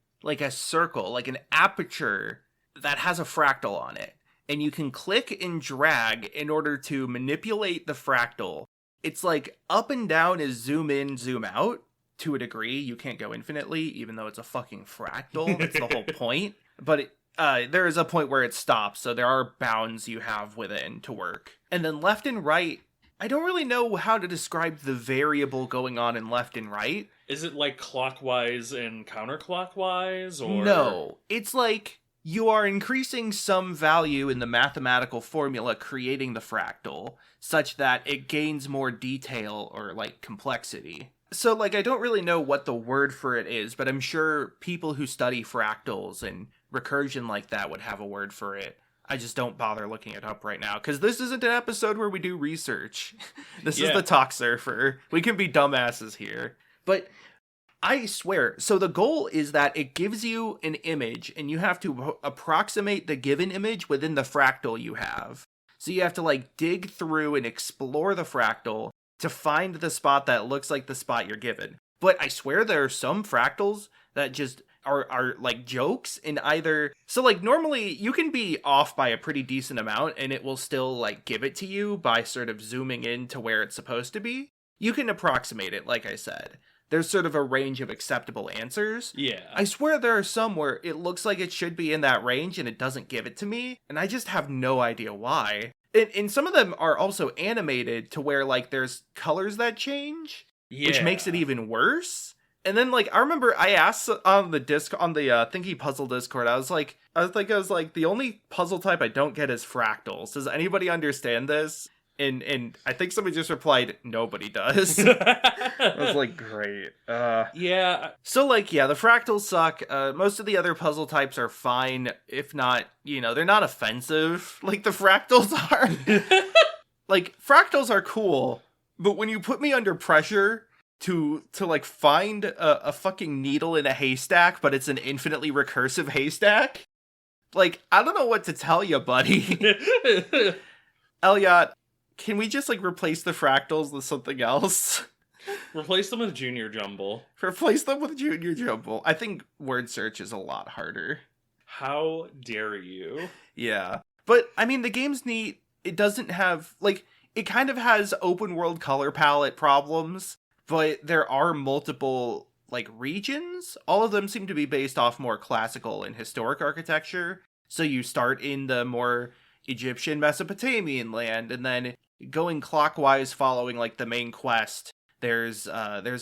circle, like an aperture that has a fractal on it, and you can click and drag in order to manipulate the fractal. It's like up and down is zoom in, zoom out. To a degree, you can't go infinitely, even though it's a fucking fractal. That's the whole point. But there is a point where it stops, so there are bounds you have within to work. And then left and right, I don't really know how to describe the variable going on in left and right. Is it like clockwise and counterclockwise, or? No, it's like you are increasing some value in the mathematical formula creating the fractal, such that it gains more detail or, like, complexity. So, like, I don't really know what the word for it is, but I'm sure people who study fractals and recursion like that would have a word for it. I just don't bother looking it up right now, because this isn't an episode where we do research. This is the Talksurfer. We can be dumbasses here. But I swear, so the goal is that it gives you an image, and you have to approximate the given image within the fractal you have. So you have to, like, dig through and explore the fractal to find the spot that looks like the spot you're given. But I swear there are some fractals that just are like jokes in either. So, like, normally you can be off by a pretty decent amount and it will still, like, give it to you by sort of zooming in to where it's supposed to be. You can approximate it, like I said. There's sort of a range of acceptable answers. Yeah. I swear there are some where it looks like it should be in that range and it doesn't give it to me, and I just have no idea why. And some of them are also animated to where, like, there's colors that change, which makes it even worse. And then, like, I remember I asked on the Thinky Puzzle Discord, I was like, the only puzzle type I don't get is fractals. Does anybody understand this? And I think somebody just replied, nobody does. I was like, great. Yeah. So, like, yeah, the fractals suck. Most of the other puzzle types are fine, if not, they're not offensive like the fractals are. Like, fractals are cool, but when you put me under pressure to like, find a fucking needle in a haystack, but it's an infinitely recursive haystack, like, I don't know what to tell you, buddy. Elliot, can we just, like, replace the fractals with something else? Replace them with Junior Jumble. Replace them with Junior Jumble. I think word search is a lot harder. How dare you? Yeah. But, I mean, the game's neat. It doesn't have, like, it kind of has open world color palette problems, but there are multiple, like, regions. All of them seem to be based off more classical and historic architecture. So you start in the more Egyptian Mesopotamian land, and then going clockwise following, like, the main quest, there's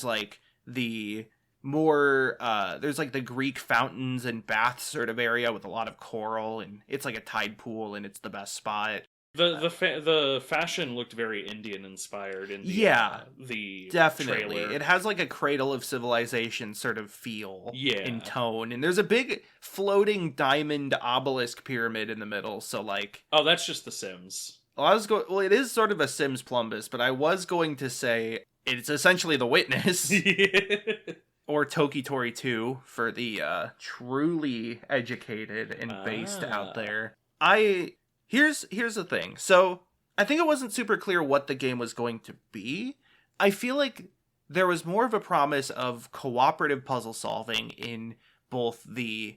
like the more there's like the Greek fountains and baths sort of area with a lot of coral, and it's like a tide pool, and it's the best spot. The fashion looked very Indian inspired in the definitely trailer. It has like a Cradle of Civilization sort of feel in tone, and there's a big floating diamond obelisk pyramid in the middle, so like, oh, that's just The Sims. Well, it is sort of a Sims Plumbus, but I was going to say it's essentially The Witness. Or Toki Tori 2 for the truly educated and based out there. Here's the thing. So, I think it wasn't super clear what the game was going to be. I feel like there was more of a promise of cooperative puzzle solving in both the,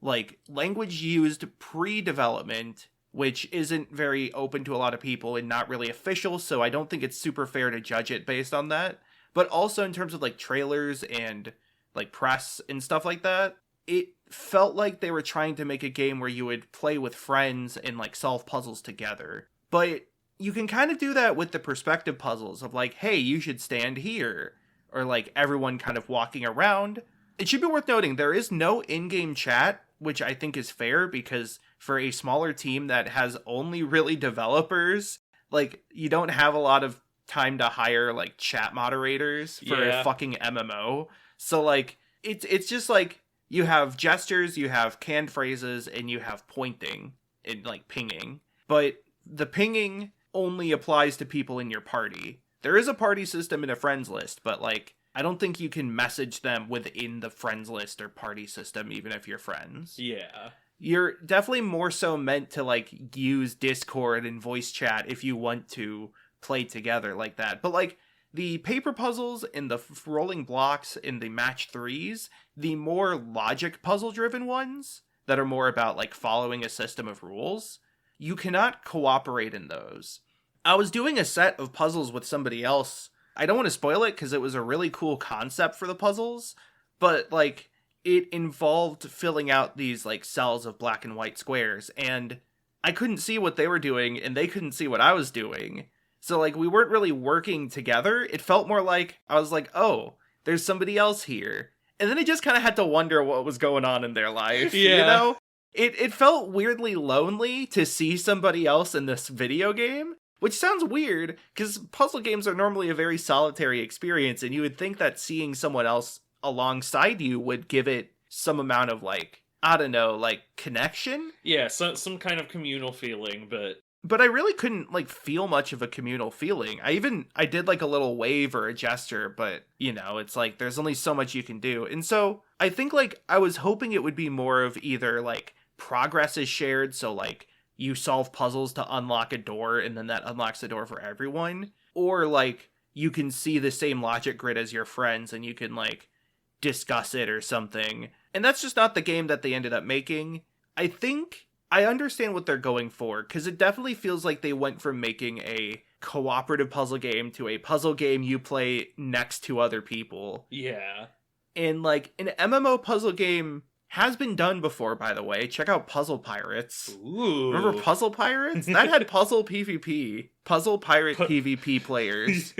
like, language used pre-development, which isn't very open to a lot of people and not really official, so I don't think it's super fair to judge it based on that. But also in terms of, like, trailers and, like, press and stuff like that, it felt like they were trying to make a game where you would play with friends and, like, solve puzzles together. But you can kind of do that with the perspective puzzles of, like, hey, you should stand here. Or, like, everyone kind of walking around. It should be worth noting, there is no in-game chat, which I think is fair, because for a smaller team that has only really developers, like, you don't have a lot of time to hire, like, chat moderators for a fucking MMO. So, like, it's just, like, you have gestures, you have canned phrases, and you have pointing and, like, pinging. But the pinging only applies to people in your party. There is a party system and a friends list, but, like, I don't think you can message them within the friends list or party system, even if you're friends. Yeah. You're definitely more so meant to, like, use Discord and voice chat if you want to play together like that. But, like, the paper puzzles and the rolling blocks in the match 3s, the more logic puzzle driven ones that are more about, like, following a system of rules, you cannot cooperate in those. I was doing a set of puzzles with somebody else. I don't want to spoil it because it was a really cool concept for the puzzles, but, like, it involved filling out these, like, cells of black and white squares, and I couldn't see what they were doing, and they couldn't see what I was doing. So, like, we weren't really working together. It felt more like, I was like, oh, there's somebody else here. And then I just kind of had to wonder what was going on in their life, you know? It felt weirdly lonely to see somebody else in this video game, which sounds weird, because puzzle games are normally a very solitary experience, and you would think that seeing someone else alongside you would give it some amount of, like, I don't know, like, connection? Yeah, some kind of communal feeling, But I really couldn't, like, feel much of a communal feeling. I did, like, a little wave or a gesture, but, you know, it's like, there's only so much you can do. And so, I think, like, I was hoping it would be more of either, like, progress is shared, so, like, you solve puzzles to unlock a door, and then that unlocks the door for everyone. Or, like, you can see the same logic grid as your friends, and you can, like, discuss it or something. And that's just not the game that they ended up making. I think I understand what they're going for, because it definitely feels like they went from making a cooperative puzzle game to a puzzle game you play next to other people. Yeah. And, like, an MMO puzzle game has been done before, by the way. Check out Puzzle Pirates. Ooh. Remember Puzzle Pirates? That had puzzle PvP. Puzzle Pirate PvP players.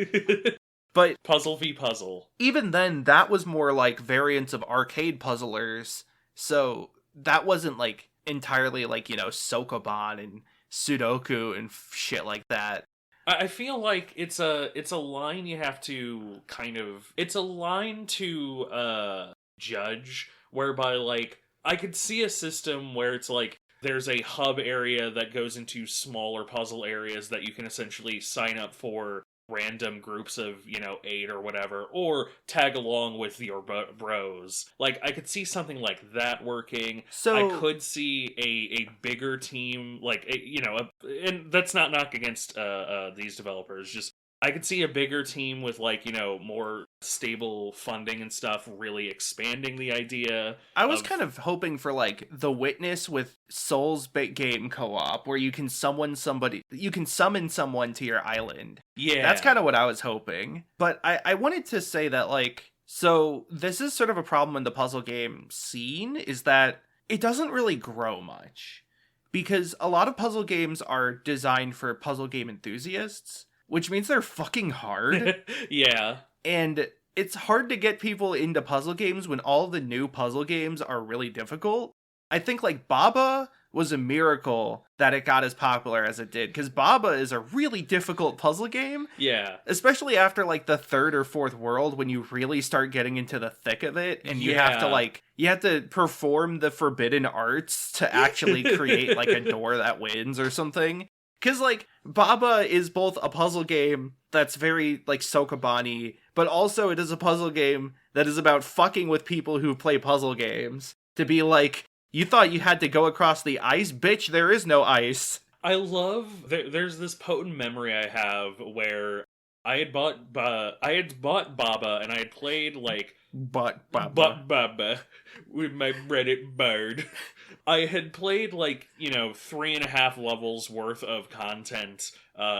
But Puzzle v Puzzle. Even then, that was more like variants of arcade puzzlers. So that wasn't, like, entirely, like, you know, Sokoban and Sudoku and shit like that. I feel like it's a line you have to it's a line to judge, whereby like I could see a system where it's like there's a hub area that goes into smaller puzzle areas that you can essentially sign up for random groups of, 8 or whatever, or tag along with your bros. Like, I could see something like that working. So I could see a bigger team, and that's not knock against these developers, just I could see a bigger team with, more stable funding and stuff really expanding the idea. I was kind of hoping for, The Witness with Souls game co-op, where you can summon someone to your island. Yeah. That's kind of what I was hoping. But I wanted to say that, so this is sort of a problem in the puzzle game scene, is that it doesn't really grow much. Because a lot of puzzle games are designed for puzzle game enthusiasts, which means they're fucking hard. Yeah. And it's hard to get people into puzzle games when all the new puzzle games are really difficult. I think Baba was a miracle that it got as popular as it did, because Baba is a really difficult puzzle game. Yeah. Especially after the third or fourth world, when you really start getting into the thick of it, and you have to perform the forbidden arts to actually create a door that wins or something. Because, Baba is both a puzzle game that's very, Sokobani, but also it is a puzzle game that is about fucking with people who play puzzle games. To be you thought you had to go across the ice? Bitch, there is no ice. I love... There's this potent memory I have where I had bought Baba, and I had played, Baba with my Reddit bird. I had played 3.5 levels worth of content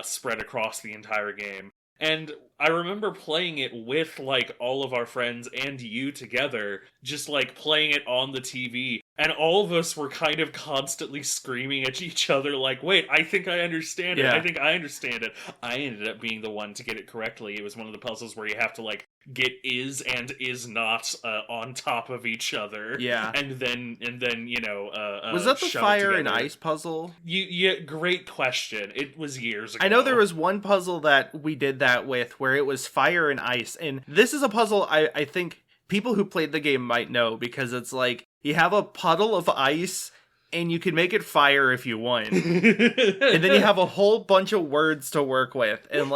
spread across the entire game. And I remember playing it with all of our friends and you together, just playing it on the TV. And all of us were kind of constantly screaming at each other wait, I think I understand it. Yeah. I think I understand it. I ended up being the one to get it correctly. It was one of the puzzles where you have to get is and is not on top of each other. Yeah. And then was that the shove it fire and together. ice puzzle? Yeah, great question. It was years ago. I know there was one puzzle that we did that with where it was fire and ice. And this is a puzzle I think people who played the game might know, because it's you have a puddle of ice and you can make it fire if you want. And then you have a whole bunch of words to work with. And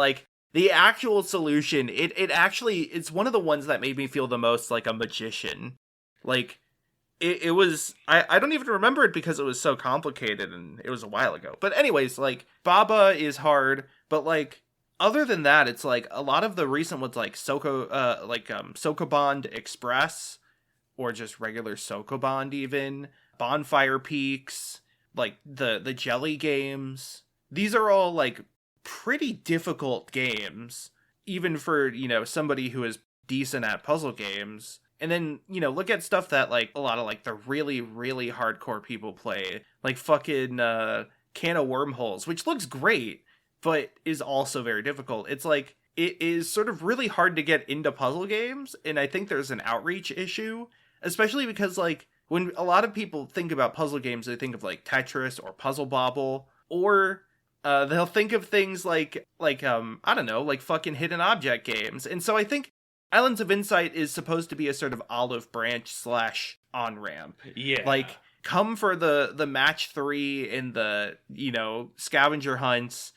the actual solution, it's one of the ones that made me feel the most like a magician. It was, I don't even remember it because it was so complicated and it was a while ago. But anyways, Baba is hard, but other than that, it's a lot of the recent ones Sokobond Express, or just regular Sokobond even, Bonfire Peaks, the Jelly games. These are all pretty difficult games, even for, somebody who is decent at puzzle games. And then, look at stuff that a lot of the really, really hardcore people play, fucking Can of Wormholes, which looks great, but is also very difficult. It's it is sort of really hard to get into puzzle games, and I think there's an outreach issue, especially because when a lot of people think about puzzle games, they think of Tetris or Puzzle Bobble, or they'll think of things I don't know, fucking hidden object games. And so I think Islands of Insight is supposed to be a sort of olive branch / on-ramp. Yeah. Come for the match 3 and the, scavenger hunts.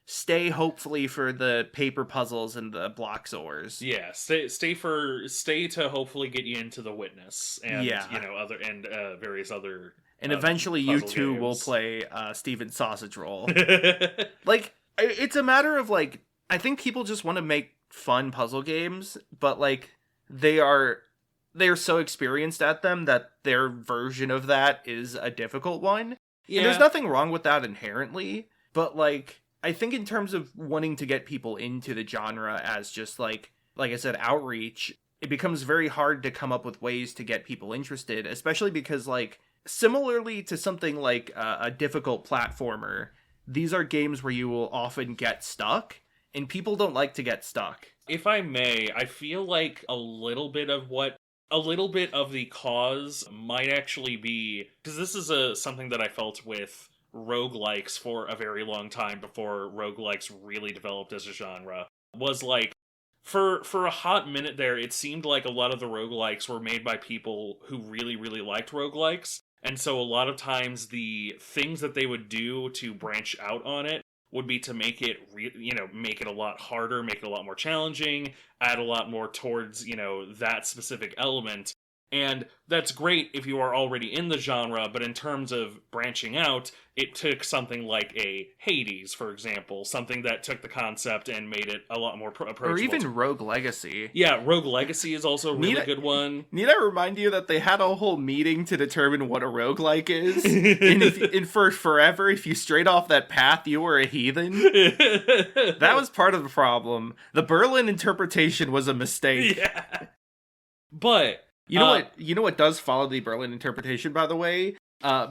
Stay hopefully for the paper puzzles and the block zors. Yeah, stay to hopefully get you into The Witness and other and various other. And eventually you too games. will play Steven Sausage Roll. It's a matter of I think people just want to make fun puzzle games, but they're so experienced at them that their version of that is a difficult one. Yeah. And there's nothing wrong with that inherently, but I think in terms of wanting to get people into the genre as just like I said, outreach, it becomes very hard to come up with ways to get people interested, especially because similarly to something like a difficult platformer, these are games where you will often get stuck, and people don't like to get stuck. If I may, I feel a little bit of the cause might actually be, because this is something that I felt with roguelikes for a very long time before roguelikes really developed as a genre was like, for a hot minute there, it seemed like a lot of the roguelikes were made by people who really, really liked roguelikes. And so a lot of times the things that they would do to branch out on it would be to make it, make it a lot harder, make it a lot more challenging, add a lot more towards, that specific element. And that's great if you are already in the genre, but in terms of branching out, it took something like a Hades, for example, something that took the concept and made it a lot more approachable. Or even Rogue Legacy. Yeah, Rogue Legacy is also a really good one. Need I remind you that they had a whole meeting to determine what a roguelike is? and for forever, if you strayed off that path, you were a heathen? That was part of the problem. The Berlin interpretation was a mistake. Yeah. But... You know what does follow the Berlin interpretation, by the way?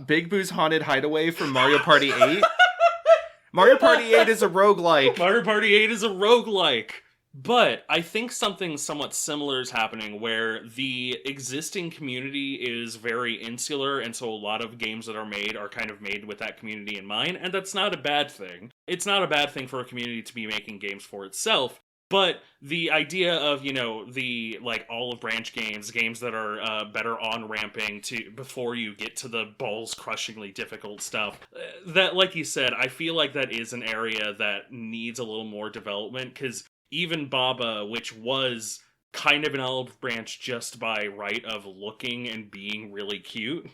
Big Boo's Haunted Hideaway from Mario Party 8. Mario Party 8 is a roguelike. Mario Party 8 is a roguelike. But I think something somewhat similar is happening where the existing community is very insular, and so a lot of games that are made are kind of made with that community in mind, and that's not a bad thing. It's not a bad thing for a community to be making games for itself. But the idea of, the, olive branch games that are better on-ramping before you get to the balls-crushingly difficult stuff, that, like you said, I feel like that is an area that needs a little more development, because even Baba, which was kind of an olive branch just by right of looking and being really cute,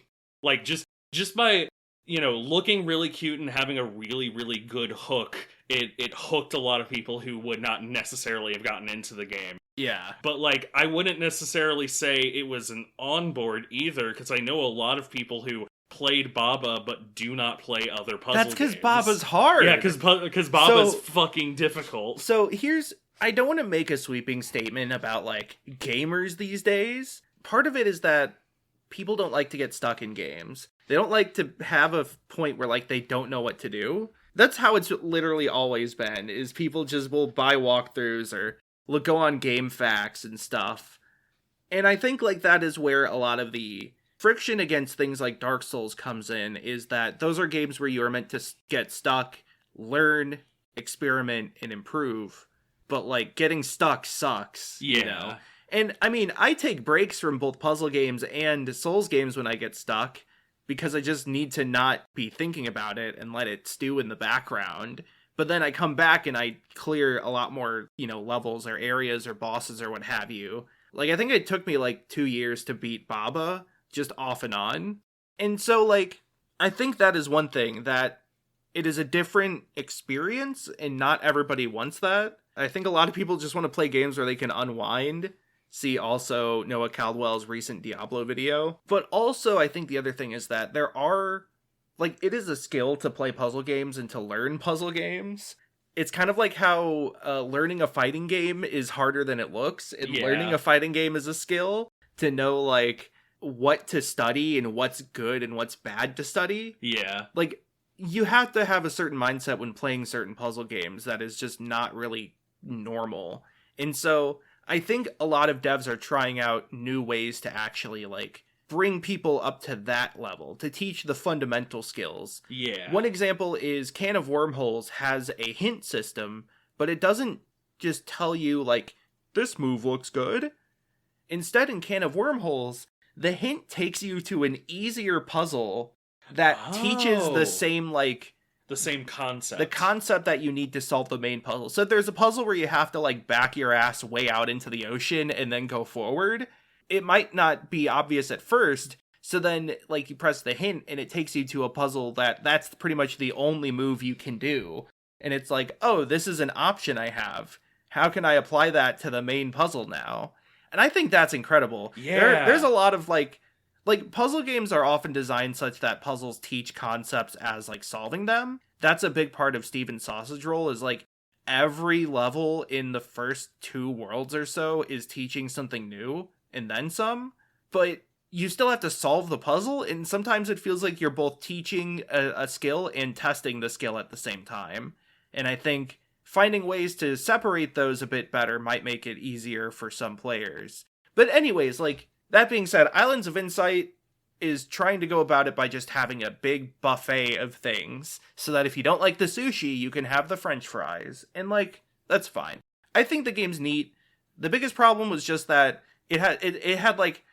just by, looking really cute and having a really, really good hook, it hooked a lot of people who would not necessarily have gotten into the game. Yeah. But, I wouldn't necessarily say it was an onboard either, because I know a lot of people who played Baba but do not play other puzzle games. That's because Baba's hard. Yeah, because Baba's fucking difficult. So I don't want to make a sweeping statement about, gamers these days. Part of it is that people don't like to get stuck in games. They don't like to have a point where, they don't know what to do. That's how it's literally always been, is people just will buy walkthroughs or go on game facts and stuff. And I think, that is where a lot of the friction against things like Dark Souls comes in, is that those are games where you are meant to get stuck, learn, experiment, and improve. But, getting stuck sucks, Yeah. And, I take breaks from both puzzle games and Souls games when I get stuck, because I just need to not be thinking about it and let it stew in the background. But then I come back and I clear a lot more, levels or areas or bosses or what have you. I think it took me 2 years to beat Baba, just off and on. And so, I think that is one thing, that it is a different experience and not everybody wants that. I think a lot of people just want to play games where they can unwind. See also Noah Caldwell's recent Diablo video. But also, I think the other thing is that there are, it is a skill to play puzzle games and to learn puzzle games. It's kind of like how learning a fighting game is harder than it looks. And learning a fighting game is a skill to know, what to study and what's good and what's bad to study. Yeah. You have to have a certain mindset when playing certain puzzle games that is just not really normal. And so I think a lot of devs are trying out new ways to actually, bring people up to that level, to teach the fundamental skills. Yeah. One example is Can of Wormholes has a hint system, but it doesn't just tell you, this move looks good. Instead, in Can of Wormholes, the hint takes you to an easier puzzle that teaches the same, the same concept. The concept that you need to solve the main puzzle. So there's a puzzle where you have to, back your ass way out into the ocean and then go forward. It might not be obvious at first, so then, you press the hint and it takes you to a puzzle that's pretty much the only move you can do. And it's oh, this is an option I have. How can I apply that to the main puzzle now? And I think that's incredible. Yeah. There's a lot of, puzzle games are often designed such that puzzles teach concepts as, solving them. That's a big part of Steven's Sausage Roll, is, every level in the first 2 worlds or so is teaching something new, and then some. But you still have to solve the puzzle, and sometimes it feels like you're both teaching a skill and testing the skill at the same time. And I think finding ways to separate those a bit better might make it easier for some players. But anyways, that being said, Islands of Insight, is trying to go about it by just having a big buffet of things, so that if you don't like the sushi, you can have the French fries, and like that's fine. I think the game's neat. The biggest problem was just that it had like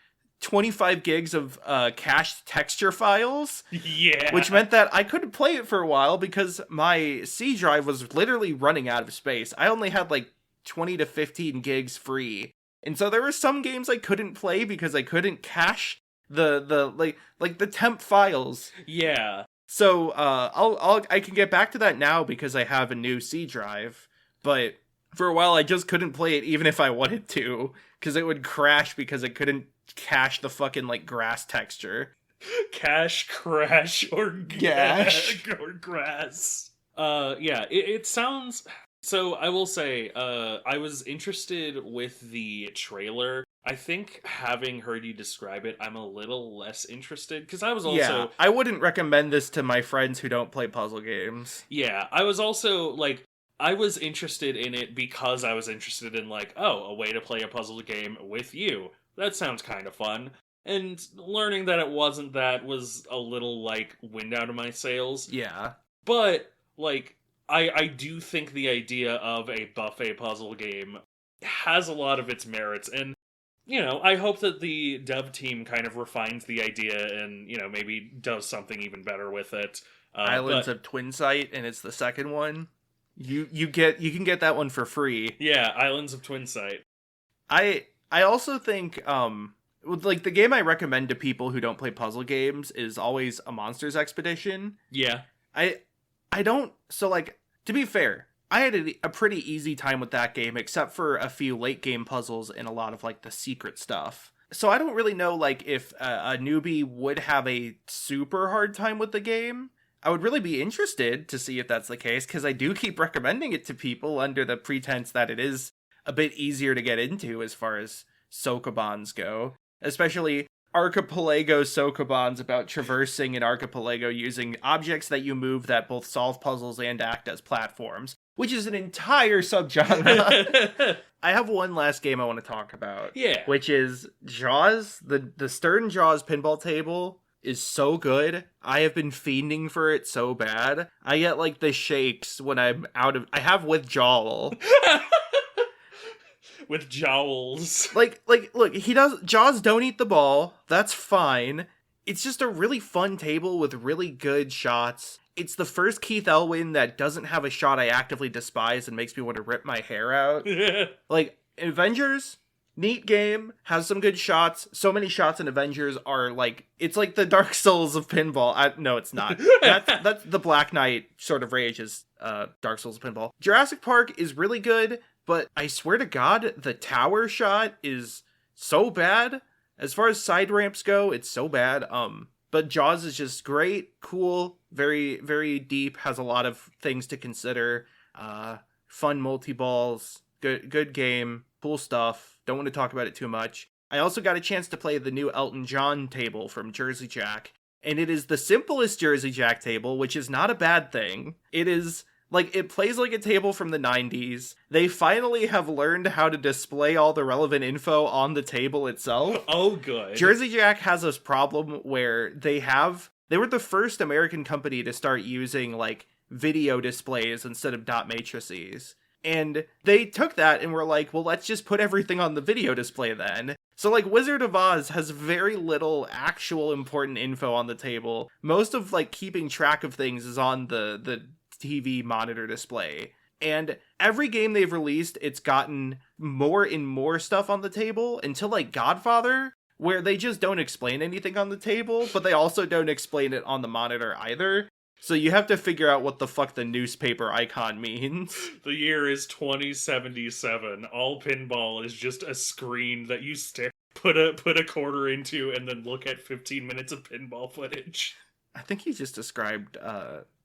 25 gigs of cached texture files. Yeah. Which meant that I couldn't play it for a while because my C drive was literally running out of space. I only had like 20 to 15 gigs free. And so there were some games I couldn't play because I couldn't cache the like the temp files. Yeah. So I can get back to that now because I have a new C drive, but for a while I just couldn't play it even if I wanted to because it would crash because I couldn't cache the fucking like grass texture. Cache, crash, or gash or grass. Yeah, it sounds. So I will say, I was interested with the trailer. I think having heard you describe it, I'm a little less interested because I was also. Yeah, I wouldn't recommend this to my friends who don't play puzzle games. Yeah, I was also like. I was interested in it because I was interested in like, oh, a way to play a puzzle game with you. That sounds kind of fun. And learning that it wasn't that was a little, like, wind out of my sails. Yeah. But, like, I do think the idea of a buffet puzzle game has a lot of its merits. And, you know, I hope that the dev team kind of refines the idea and, you know, maybe does something even better with it. Islands of Twinsight, and it's the second one. You can get that one for free. Yeah, Islands of Twinsight. I also think like the game I recommend to people who don't play puzzle games is always a Monsters Expedition. Yeah. I don't, so like, to be fair, I had a pretty easy time with that game except for a few late game puzzles and a lot of like the secret stuff. So I don't really know like if a newbie would have a super hard time with the game. I would really be interested to see if that's the case, because I do keep recommending it to people under the pretense that it is a bit easier to get into as far as Sokobans go. Especially Archipelago Sokobans about traversing an archipelago using objects that you move that both solve puzzles and act as platforms, which is an entire subgenre. I have one last game I want to talk about. Yeah. Which is Jaws. The Stern Jaws pinball table is so good. I have been fiending for it so bad. I get like the shakes when I'm out of. I have withdrawal. With jowls. Like, look, Jaws don't eat the ball. That's fine. It's just a really fun table with really good shots. It's the first Keith Elwin that doesn't have a shot I actively despise and makes me want to rip my hair out. Like, Avengers, neat game, has some good shots. So many shots in Avengers are like, it's like the Dark Souls of pinball. No, it's not. That's the Black Knight sort of rage is Dark Souls of pinball. Jurassic Park is really good, but I swear to God, the tower shot is so bad. As far as side ramps go, it's so bad. But Jaws is just great, cool, very, very deep, has a lot of things to consider. Fun multi-balls, good game, cool stuff. Don't want to talk about it too much. I also got a chance to play the new Elton John table from Jersey Jack, and it is the simplest Jersey Jack table, which is not a bad thing. It is, like, it plays like a table from the 90s. They finally have learned how to display all the relevant info on the table itself. Oh, good. Jersey Jack has this problem where they were the first American company to start using, like, video displays instead of dot matrices. And they took that and were like, well, let's just put everything on the video display then. So, like, Wizard of Oz has very little actual important info on the table. Most of, like, keeping track of things is on the TV monitor display. And every game they've released, it's gotten more and more stuff on the table until, like, Godfather, where they just don't explain anything on the table, but they also don't explain it on the monitor either. So you have to figure out what the fuck the newspaper icon means. The year is 2077. All pinball is just a screen that you put a quarter into and then look at 15 minutes of pinball footage. I think he just described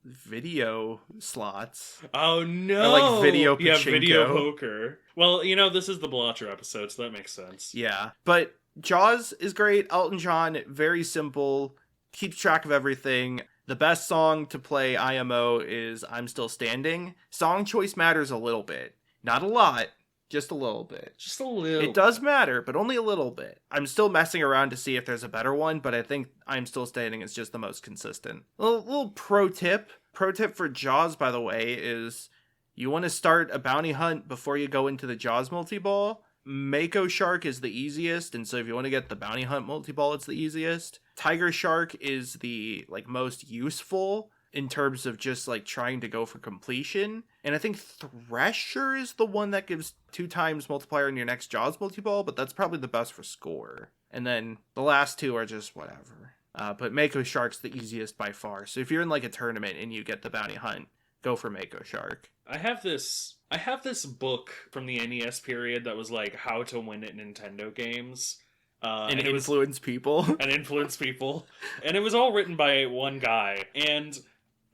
video slots. Oh no! Or like video pachinko. Yeah, video poker. Well, you know, this is the Balatro episode, so that makes sense. Yeah, but Jaws is great. Elton John, very simple, keeps track of everything. The best song to play IMO is I'm Still Standing. Song choice matters a little bit. Not a lot, Just a little bit. Just a little. It does matter, but only a little bit. I'm still messing around to see if there's a better one, but I think I'm still stating it's just the most consistent. A little pro tip. Pro tip for Jaws, by the way, is you want to start a bounty hunt before you go into the Jaws multi-ball. Mako Shark is the easiest, and so if you want to get the bounty hunt multi-ball, it's the easiest. Tiger Shark is the most useful in terms of just trying to go for completion. And I think Thresher is the one that gives 2 times multiplier in your next Jaws multi-ball, but that's probably the best for score. And then the last 2 are just whatever. But Mako Shark's the easiest by far. So if you're in a tournament and you get the bounty hunt, go for Mako Shark. I have this book from the NES period that was how to win at Nintendo games. And influence people. And influence people. And it was all written by one guy. And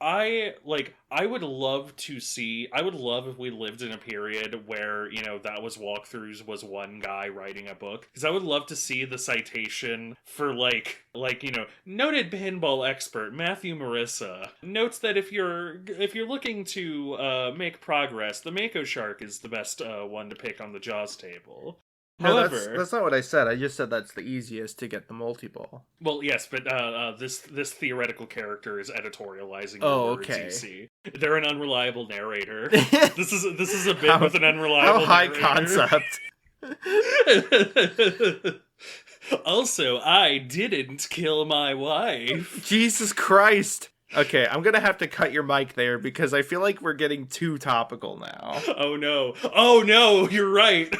I would love if we lived in a period where, that was walkthroughs was one guy writing a book. Because I would love to see the citation for noted pinball expert Matthew Marisa notes that if you're looking to make progress, the Mako Shark is the best one to pick on the Jaws table. No, However, that's not what I said. I just said that's the easiest to get the multi-ball. Well, yes, but this theoretical character is editorializing the words okay. you see. They're an unreliable narrator. This is a bit with an unreliable high narrator. concept. Also, I didn't kill my wife. Jesus Christ. Okay, I'm gonna have to cut your mic there because I feel like we're getting too topical now. Oh no, you're right.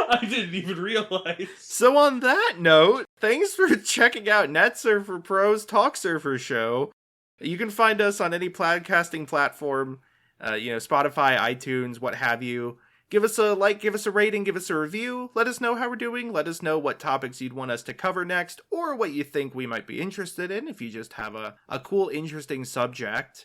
I didn't even realize. So on that note, thanks for checking out NetSurfer Pro's Talksurfer show. You can find us on any podcasting platform, Spotify, iTunes, what have you. Give us a like, give us a rating, give us a review. Let us know how we're doing. Let us know what topics you'd want us to cover next, or what you think we might be interested in if you just have a cool, interesting subject.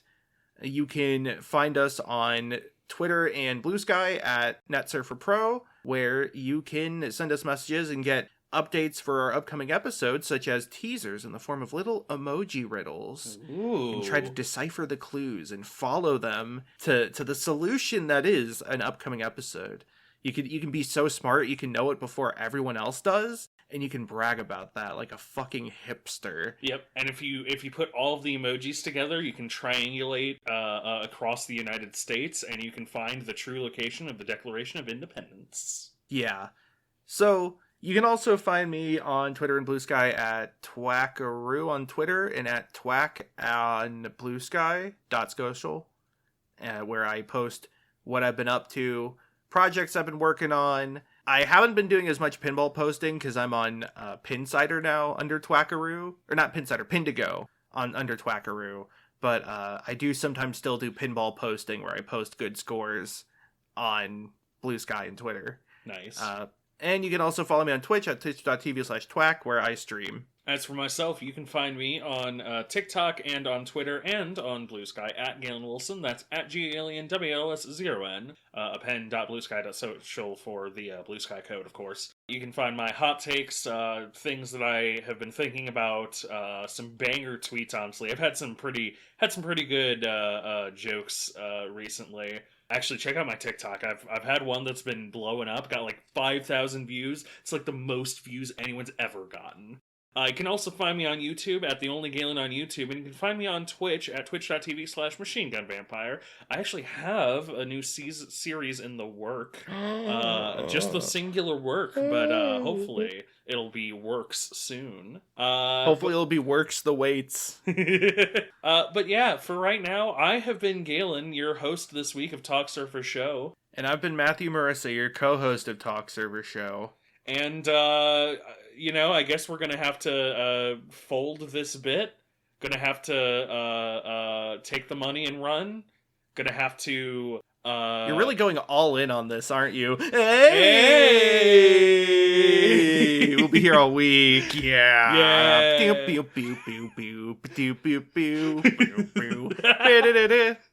You can find us on Twitter and Blue Sky at NetSurfer Pro, where you can send us messages and get updates for our upcoming episodes, such as teasers in the form of little emoji riddles. Ooh. And try to decipher the clues and follow them to the solution that is an upcoming episode. You can be so smart, you can know it before everyone else does, and you can brag about that like a fucking hipster. Yep, and if you put all of the emojis together, you can triangulate across the United States, and you can find the true location of the Declaration of Independence. Yeah. So you can also find me on Twitter and Blue Sky at Twackaroo on Twitter and at Twack on Blue Sky.social, where I post what I've been up to, projects I've been working on. I haven't been doing as much pinball posting because I'm on Pinsider now under Twackaroo. Or not Pinsider, Pindigo under Twackaroo. But I do sometimes still do pinball posting where I post good scores on Blue Sky and Twitter. Nice. And you can also follow me on Twitch at twitch.tv/twack, where I stream. As for myself, you can find me on TikTok and on Twitter and on Blue Sky at Galen Wilson. That's at GALENWLS0N. Append.bluesky.social for the Blue Sky code, of course. You can find my hot takes, things that I have been thinking about, some banger tweets, honestly. I've had some pretty good jokes recently. Actually, check out my TikTok. I've had one that's been blowing up, got like 5,000 views. It's like the most views anyone's ever gotten. You can also find me on YouTube at The Only Galen on YouTube, and you can find me on Twitch at twitch.tv/machinegunvampire. I actually have a new series in the work. Just the singular work, but hopefully it'll be works soon. Hopefully it'll be works the weights. But yeah, for right now, I have been Galen, your host this week of Talksurfer Show. And I've been Matthew Marisa, your co-host of Talksurfer Show. And, I guess we're gonna have to fold this bit. Gonna have to take the money and run. Gonna have to... You're really going all in on this, aren't you? Hey! We'll be here all week. Yeah. Yeah. Pew, pew, pew, pew, pew, pew, pew, pew, pew, pew.